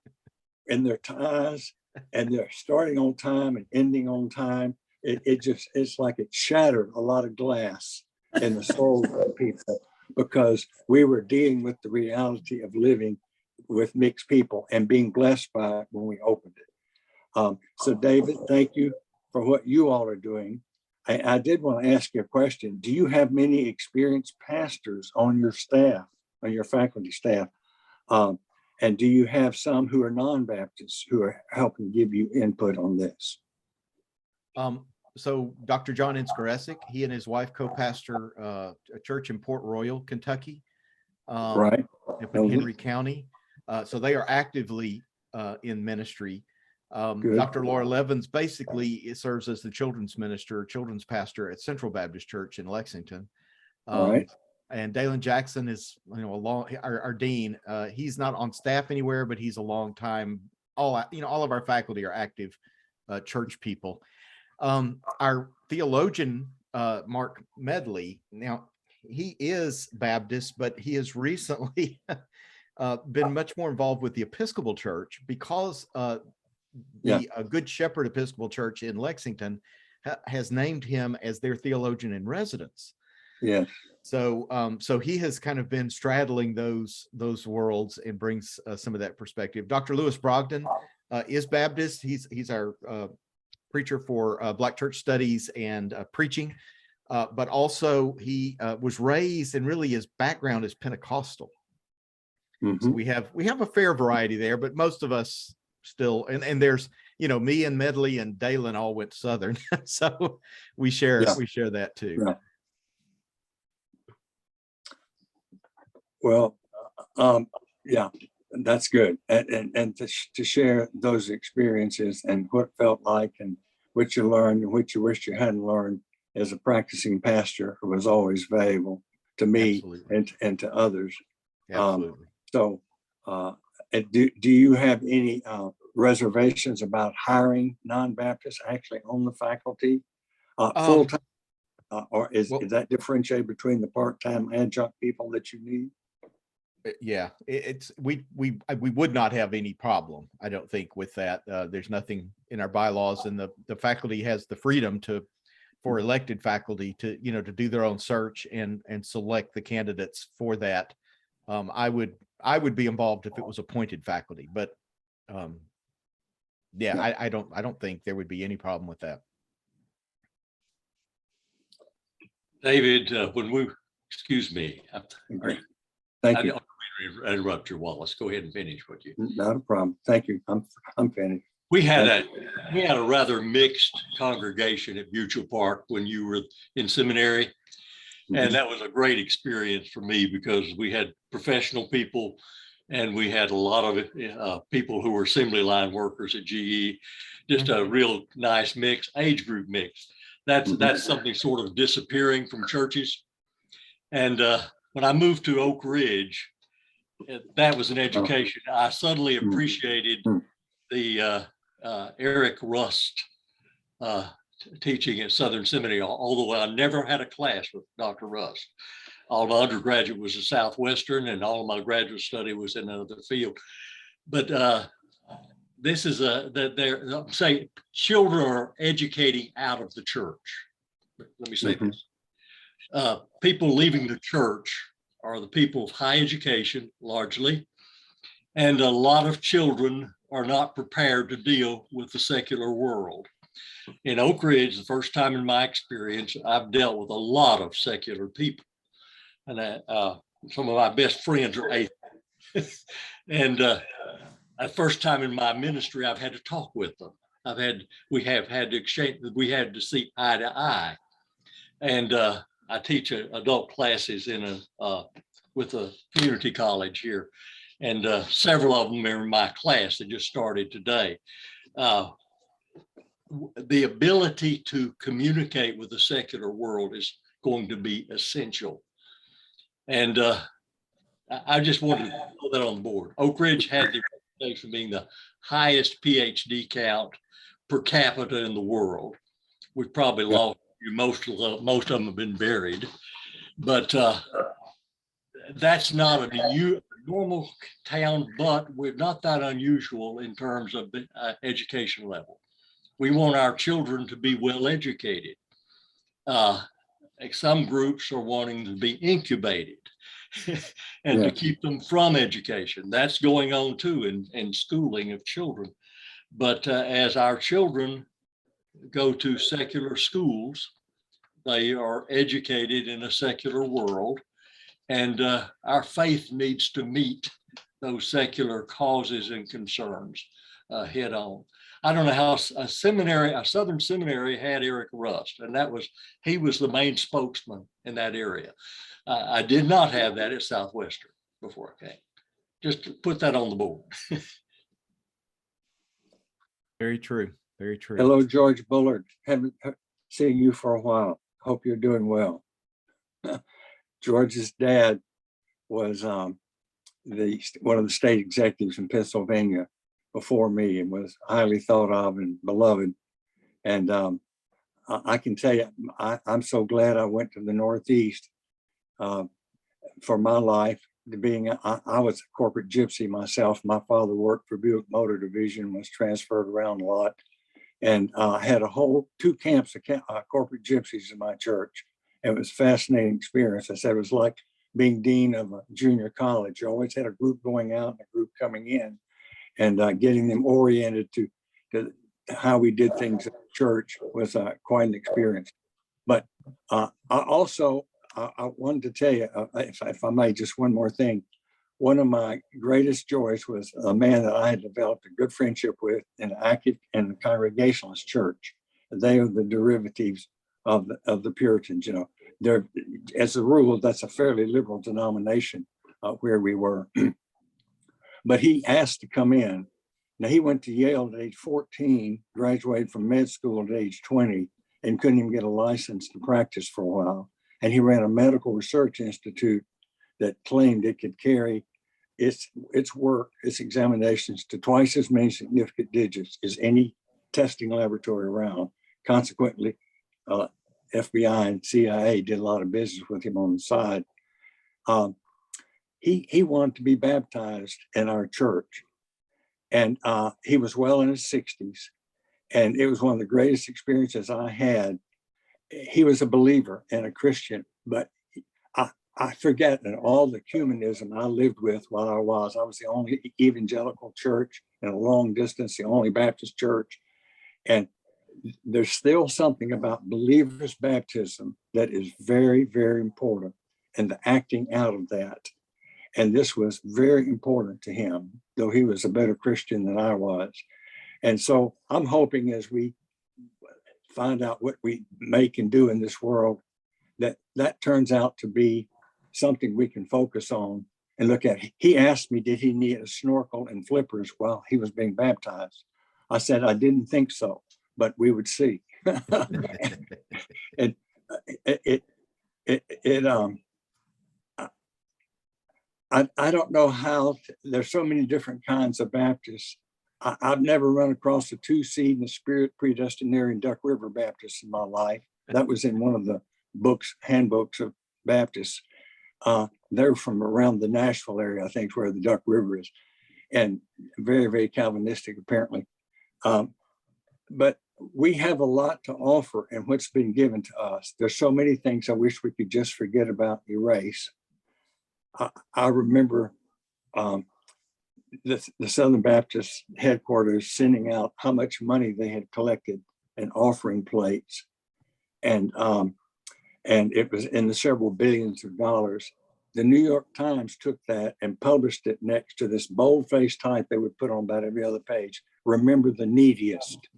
in their ties, and they're starting on time and ending on time. It's like it shattered a lot of glass in the souls of people, because we were dealing with the reality of living with mixed people and being blessed by it when we opened it. So David, thank you for what you all are doing. I did want to ask you a question. Do you have many experienced pastors on your staff, on your faculty staff? And do you have some who are non-Baptists who are helping give you input on this? So Dr. John Inskaresic, he and his wife co-pastor a church in Port Royal, Kentucky, Right. up in Henry County. So they are actively in ministry. Dr. Laura Levins basically serves as the children's pastor at Central Baptist Church in Lexington. Right. And Dalen Jackson is, our dean. He's not on staff anywhere, but he's a long time. All of our faculty are active church people. Our theologian, Mark Medley, now he is Baptist, but he has recently been much more involved with the Episcopal Church because the Good Shepherd Episcopal Church in Lexington has named him as their theologian in residence. Yes. So he has kind of been straddling those worlds and brings some of that perspective. Dr. Lewis Brogdon is Baptist. He's our preacher for Black Church Studies and preaching, but also he was raised, and really his background is Pentecostal. So we have a fair variety there, but most of us still, and there's, me and Medley and Dalen all went Southern. So we share that too. Yeah. Well, that's good. And to share those experiences and what it felt like and what you learned and what you wished you hadn't learned as a practicing pastor was always valuable to me. Absolutely. and to others. Absolutely. So do you have any reservations about hiring non-Baptists actually on the faculty? Full-time, or is well- that differentiated between the part-time adjunct people that you need? Yeah, we would not have any problem, I don't think, with that. There's nothing in our bylaws, and the faculty has the freedom for elected faculty to, to do their own search and select the candidates for that. I would be involved if it was appointed faculty, but yeah, I don't think there would be any problem with that. David, excuse me. Great. Thank I you. don't mean to interrupt your Wallace. Go ahead and finish what you. Not a problem. Thank you. I'm finished. We had a rather mixed congregation at Mutual Park when you were in seminary. And that was a great experience for me because we had professional people and we had a lot of people who were assembly line workers at GE, just a real nice mix, age group mix. That's something sort of disappearing from churches. And when I moved to Oak Ridge, that was an education. I suddenly appreciated the Eric Rust teaching at Southern Seminary, although I never had a class with Dr. Rust. All my undergraduate was at Southwestern and all of my graduate study was in another field. But this is I'm saying children are educating out of the church. Let me say this. People leaving the church are the people of high education, largely, and a lot of children are not prepared to deal with the secular world. In Oak Ridge, the first time in my experience, I've dealt with a lot of secular people, and some of my best friends are atheists. And the first time in my ministry, I've had to talk with them. We have had to exchange. We had to see eye to eye, and I teach adult classes with a community college here, and several of them are in my class that just started today. The ability to communicate with the secular world is going to be essential. And I just wanted to put that on the board. Oak Ridge had the reputation of being the highest PhD count per capita in the world. We've probably lost most of them have been buried, but that's not a normal town, but we're not that unusual in terms of the education level. We want our children to be well educated. Some groups are wanting to be incubated and to keep them from education. That's going on too in schooling of children. But as our children go to secular schools, they are educated in a secular world, and our faith needs to meet those secular causes and concerns head on. I don't know how a Southern Seminary had Eric Rust, and he was the main spokesman in that area. I did not have that at Southwestern before I came. Just to put that on the board. Very true. Very true. Hello, George Bullard. Haven't seen you for a while. Hope you're doing well. George's dad was one of the state executives in Pennsylvania before me and was highly thought of and beloved. And I can tell you, I'm so glad I went to the Northeast for my life. I was a corporate gypsy myself. My father worked for Buick Motor Division, was transferred around a lot, and had two camps of corporate gypsies in my church. It was a fascinating experience. I said it was like being dean of a junior college. You always had a group going out and a group coming in, and getting them oriented to how we did things at church was quite an experience. But I wanted to tell you, if I may, just one more thing. One of my greatest joys was a man that I had developed a good friendship with in the Congregationalist church. They are the derivatives of the Puritans. They're, as a rule, that's a fairly liberal denomination where we were. But he asked to come in. Now, he went to Yale at age 14, graduated from med school at age 20, and couldn't even get a license to practice for a while. And he ran a medical research institute that claimed it could carry its work, its examinations to twice as many significant digits as any testing laboratory around. Consequently, FBI and CIA did a lot of business with him on the side. He wanted to be baptized in our church, and he was well in his 60s, and it was one of the greatest experiences I had. He was a believer and a Christian, but I forget that all the humanism I lived with while I was the only evangelical church in a long distance, the only Baptist church. And there's still something about believers' baptism that is very, very important, and the acting out of that. And this was very important to him, though he was a better Christian than I was. And so I'm hoping as we find out what we make and do in this world, that turns out to be something we can focus on and look at. He asked me, did he need a snorkel and flippers while he was being baptized? I said, I didn't think so, but we would see. And I don't know how, there's so many different kinds of Baptists. I've never run across a 2-seed in the Spirit Predestinarian Duck River Baptist in my life. That was in one of the handbooks of Baptists. They're from around the Nashville area, I think, where the Duck River is, and very, very Calvinistic, apparently. But we have a lot to offer in what's been given to us. There's so many things I wish we could just forget about, erase. I remember the Southern Baptist headquarters sending out how much money they had collected in offering plates. And it was in the several billions of dollars. The New York Times took that and published it next to this bold-faced type they would put on about every other page. Remember the neediest.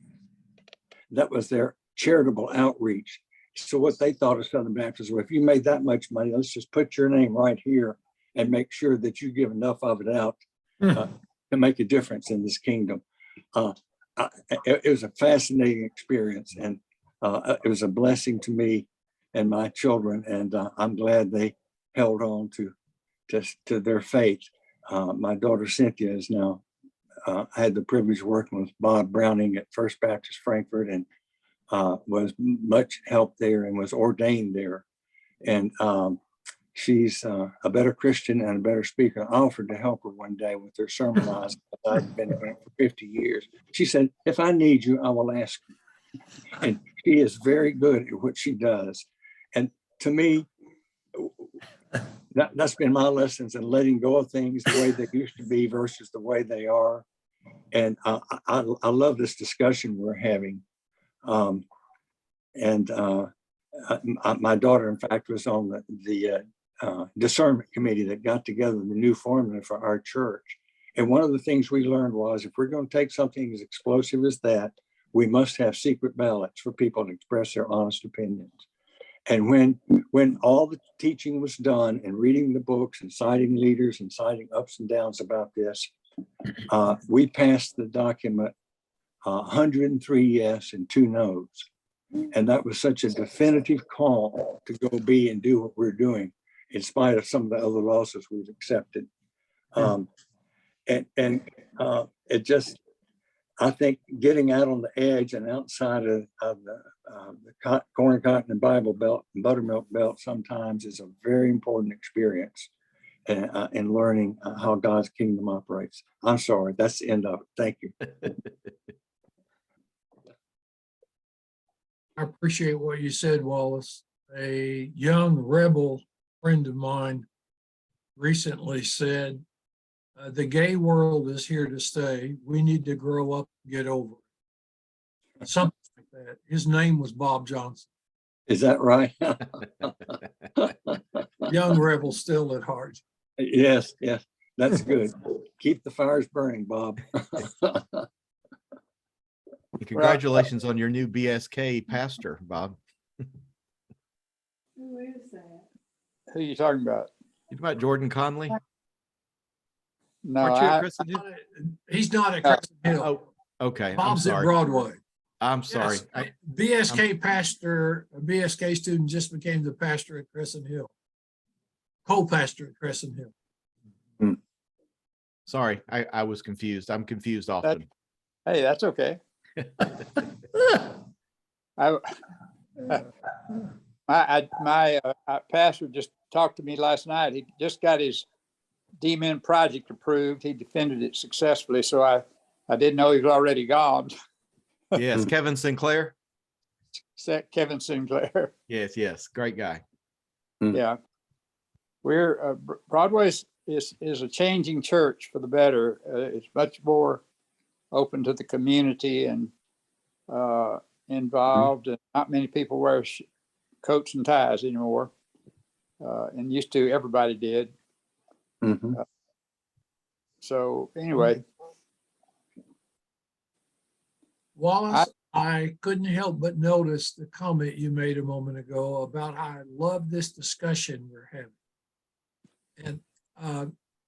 That was their charitable outreach. So what they thought of Southern Baptists, well, if you made that much money, let's just put your name right here and make sure that you give enough of it out to make a difference in this kingdom. It was a fascinating experience, and it was a blessing to me and my children, and I'm glad they held on to their faith. My daughter Cynthia is now had the privilege of working with Bob Browning at First Baptist Frankfurt, and was much help there and was ordained there. And she's a better Christian and a better speaker. I offered to help her one day with her sermonizing. I've been doing it for 50 years. She said, if I need you, I will ask you. And she is very good at what she does. And to me, that's been my lessons in letting go of things the way they used to be versus the way they are. And I love this discussion we're having. My daughter, in fact, was on the discernment committee that got together the new formula for our church. And one of the things we learned was, if we're going to take something as explosive as that, we must have secret ballots for people to express their honest opinions. And when all the teaching was done and reading the books and citing leaders and citing ups and downs about this, we passed the document 103 yes and 2 no's. And that was such a definitive call to go be and do what we're doing, in spite of some of the other losses we've accepted. It just, I think getting out on the edge and outside of the corn, cotton, and Bible belt and buttermilk belt sometimes is a very important experience in learning how God's kingdom operates. I'm sorry, that's the end of it. Thank you. I appreciate what you said, Wallace. A young rebel friend of mine recently said, the gay world is here to stay. We need to grow up and get over it. Something like that. His name was Bob Johnson. Is that right? Young rebel still at heart. Yes, that's good. Keep the fires burning, Bob. Congratulations on your new BSK pastor, Bob. Who is that? Who are you talking about? You talking about Jordan Conley? No, Aren't you at Crescent Hill? He's not at Crescent Hill. Oh, okay. Bob's I'm at sorry. Broadway. I'm sorry. Yes, BSK pastor, a BSK student just became the pastor at Crescent Hill. Co-pastor at Crescent Hill. Sorry, I was confused. I'm confused often. Hey, that's okay. My pastor just talked to me last night. He just got his D-Min project approved. He defended it successfully. So I didn't know he was already gone. Yes, Kevin Sinclair. Kevin Sinclair. Yes, great guy. Yeah. We're Broadway is a changing church for the better. It's much more open to the community and involved. And not many people wear coats and ties anymore. And used to, everybody did. So anyway. Wallace, I couldn't help but notice the comment you made a moment ago about how I love this discussion we're having. And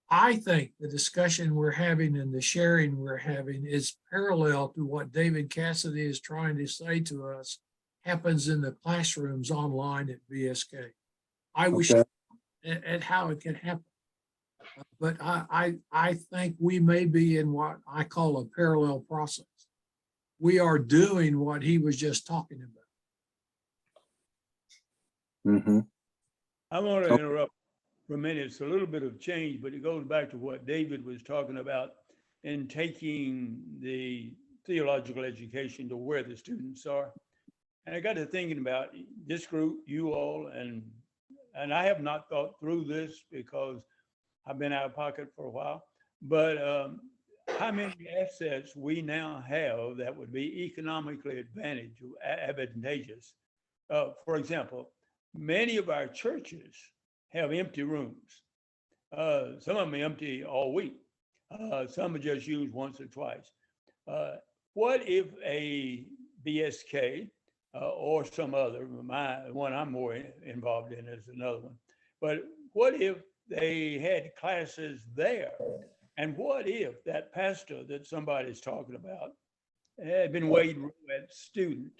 I think the discussion we're having and the sharing we're having is parallel to what David Cassady is trying to say to us happens in the classrooms online at BSK. I wish at how it can happen. But I think we may be in what I call a parallel process. We are doing what he was just talking about. I want to interrupt for a minute. It's a little bit of change, but it goes back to what David was talking about in taking the theological education to where the students are. And I got to thinking about this group, you all, and I have not thought through this because I've been out of pocket for a while, but how many assets we now have that would be economically advantageous. For example, many of our churches have empty rooms. Some of them are empty all week. Some are just used once or twice. What if a BSK or some other, one I'm more involved in is another one, but what if they had classes there? And what if that pastor that somebody's talking about had been Wade Rowett's student?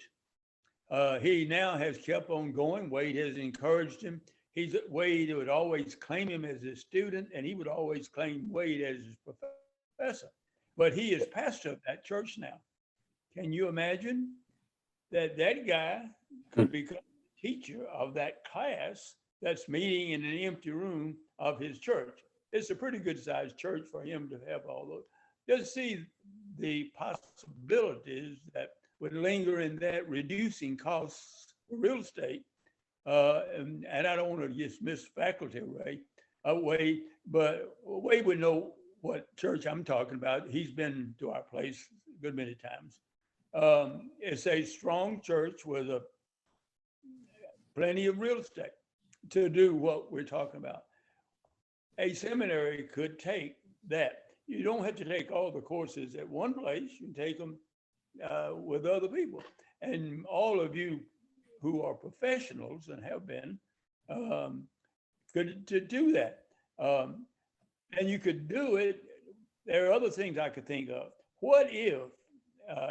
He now has kept on going. Wade has encouraged him. Wade would always claim him as his student, and he would always claim Wade as his professor. But he is pastor of that church now. Can you imagine that guy could become the teacher of that class that's meeting in an empty room of his church? It's a pretty good sized church for him to have all those. Just see the possibilities that would linger in that, reducing costs for real estate. And I don't want to dismiss faculty Wade, but Wade would know what church I'm talking about. He's been to our place a good many times. It's a strong church with plenty of real estate to do what we're talking about. A seminary could take that. You don't have to take all the courses at one place. You can take them with other people. And all of you who are professionals and have been could to do that. And you could do it. There are other things I could think of. What if,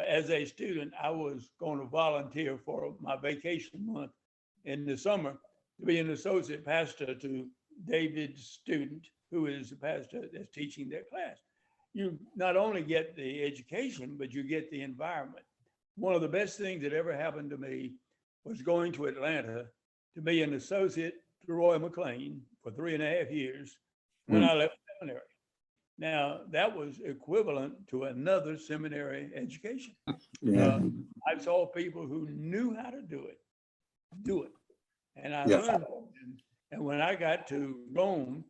as a student, I was going to volunteer for my vacation month in the summer to be an associate pastor to David's student, who is the pastor that's teaching their class? You not only get the education, but you get the environment. One of the best things that ever happened to me was going to Atlanta to be an associate to Roy McLean for 3.5 years when I left seminary. Now, that was equivalent to another seminary education. I saw people who knew how to do it. And I learned. And when I got to Rome,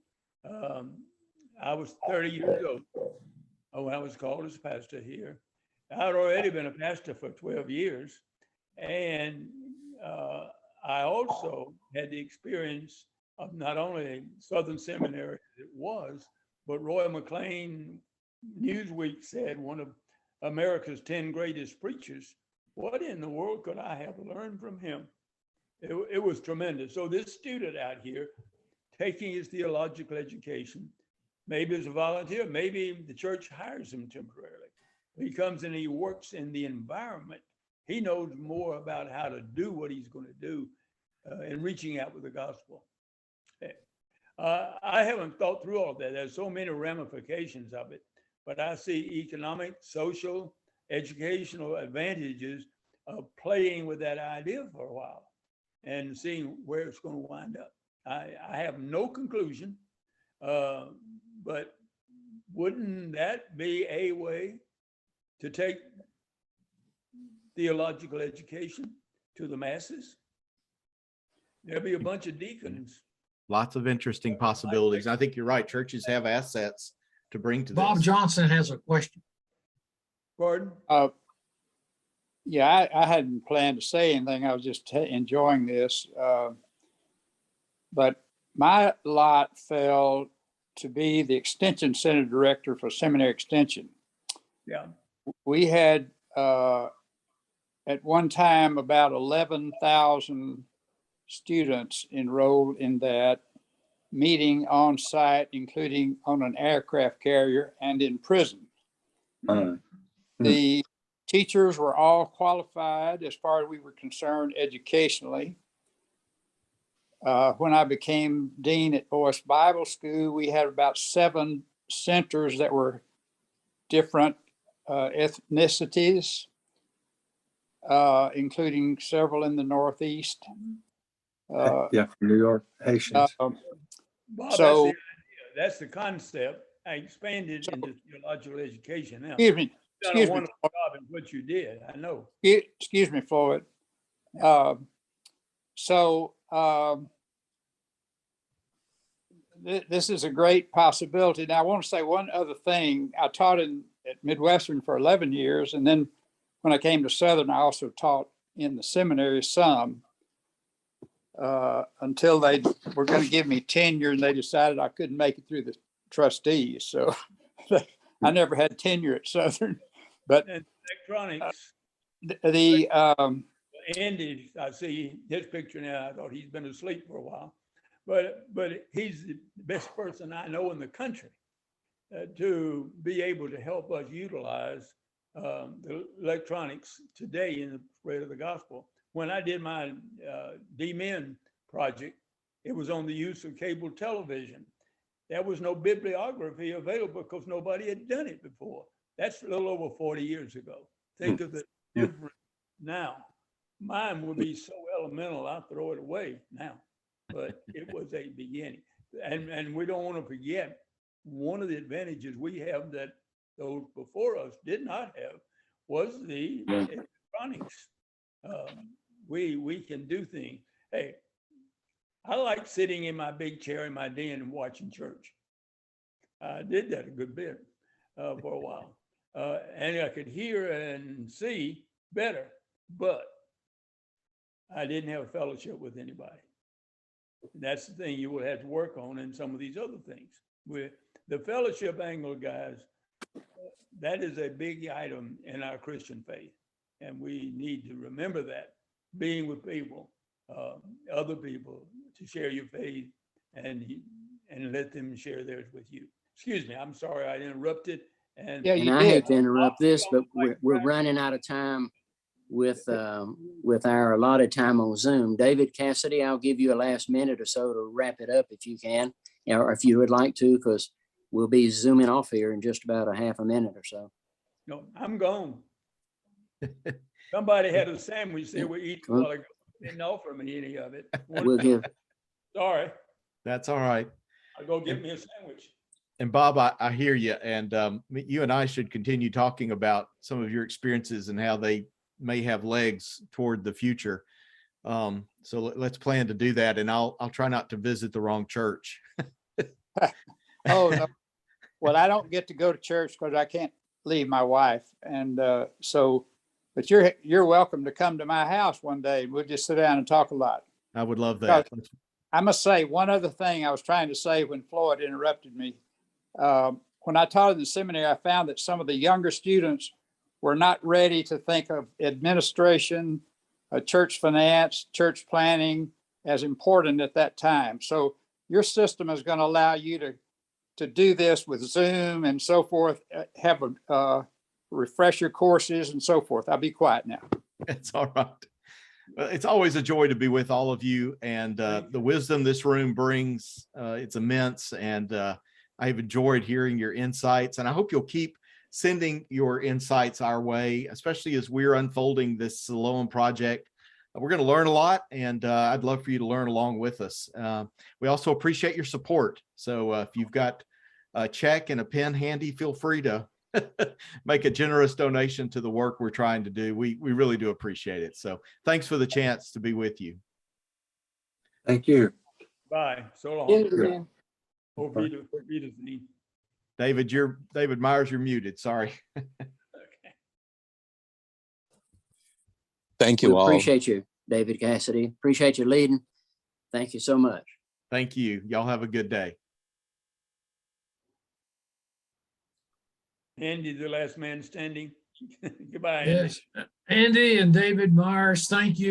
I was 30 years old when I was called as pastor here. I'd already been a pastor for 12 years. And I also had the experience of not only Southern Seminary as it was, but Roy McLean, Newsweek said, one of America's 10 greatest preachers. What in the world could I have learned from him? It was tremendous. So this student out here taking his theological education, maybe as a volunteer, maybe the church hires him temporarily. He comes and he works in the environment. He knows more about how to do what he's going to do in reaching out with the gospel. I haven't thought through all of that. There's so many ramifications of it, but I see economic, social, educational advantages playing with that idea for a while and seeing where it's going to wind up. I have no conclusion, but wouldn't that be a way to take theological education to the masses? There'll be a bunch of deacons. Lots of interesting possibilities. I think you're right. Churches have assets to bring to Bob this. Johnson has a question. Gordon? Yeah, I hadn't planned to say anything. I was just enjoying this. But my lot fell to be the Extension Center Director for Seminary Extension. Yeah. We had at one time about 11,000 students enrolled in that, meeting on site, including on an aircraft carrier and in prison. The teachers were all qualified as far as we were concerned educationally. When I became dean at Boyce Bible School, we had about 7 centers that were different ethnicities, including several in the Northeast. Yeah, from New York, Haitians. Bob, So- that's the concept. I expanded into theological education now. Excuse me, You've done excuse a me, wonderful job in what you did, I know. excuse me, Floyd. This is a great possibility. Now, I want to say one other thing. I taught at Midwestern for 11 years, and then when I came to Southern, I also taught in the seminary some until they were going to give me tenure, and they decided I couldn't make it through the trustees. So I never had tenure at Southern. But And electronics, Andy, I see his picture now. I thought he's been asleep for a while, but he's the best person I know in the country to be able to help us utilize the electronics today in the spread of the gospel. When I did my D-Min project, it was on the use of cable television. There was no bibliography available because nobody had done it before. That's a little over 40 years ago. Think of the difference now. Mine would be so elemental, I'll throw it away now, but it was a beginning. And we don't want to forget, one of the advantages we have that those before us did not have was the electronics. We can do things. Hey, I like sitting in my big chair in my den and watching church. I did that a good bit for a while. And I could hear and see better, but I didn't have a fellowship with anybody. That's the thing you will have to work on in some of these other things. With the fellowship angle, guys, that is a big item in our Christian faith. And we need to remember that, being with people, other people, to share your faith and let them share theirs with you. Excuse me, I'm sorry I interrupted. And Yeah, And I hate to interrupt this, but we're running out of time with our allotted time on Zoom. David, Cassady, I'll give you a last minute or so to wrap it up if you can, or if you would like to, because we'll be zooming off here in just about a half a minute or so. no, I'm gone. Somebody had a sandwich they were eating a while ago. Didn't offer me any of it. We'll give. Sorry, That's all right. I'll go get me a sandwich. And Bob, I hear you. And you and I should continue talking about some of your experiences and how they may have legs toward the future. So let's plan to do that. And I'll try not to visit the wrong church. Oh, no. Well, I don't get to go to church because I can't leave my wife. And but you're welcome to come to my house one day. We'll just sit down and talk a lot. I would love that. I must say one other thing I was trying to say when Floyd interrupted me. When I taught in the seminary, I found that some of the younger students were not ready to think of administration, church finance, church planning as important at that time. So your system is going to allow you to do this with Zoom and so forth, have a refresher courses and so forth. I'll be quiet now. It's all right. It's always a joy to be with all of you, and the wisdom this room brings, it's immense. And I've enjoyed hearing your insights, and I hope you'll keep sending your insights our way, especially as we're unfolding this Siloam project. We're going to learn a lot, and I'd love for you to learn along with us. We also appreciate your support. So if you've got a check and a pen handy, feel free to make a generous donation to the work we're trying to do. We really do appreciate it. So thanks for the chance to be with you. Thank you. Bye. So long. Yeah. Auf Wiedersehen. David Myers, you're muted. Sorry. Thank We you all. appreciate you, David Cassady. Appreciate you leading. Thank you so much. Thank you. Y'all have a good day. Andy, the last man standing. Goodbye, Andy. Yes, Andy and David Myers, thank you.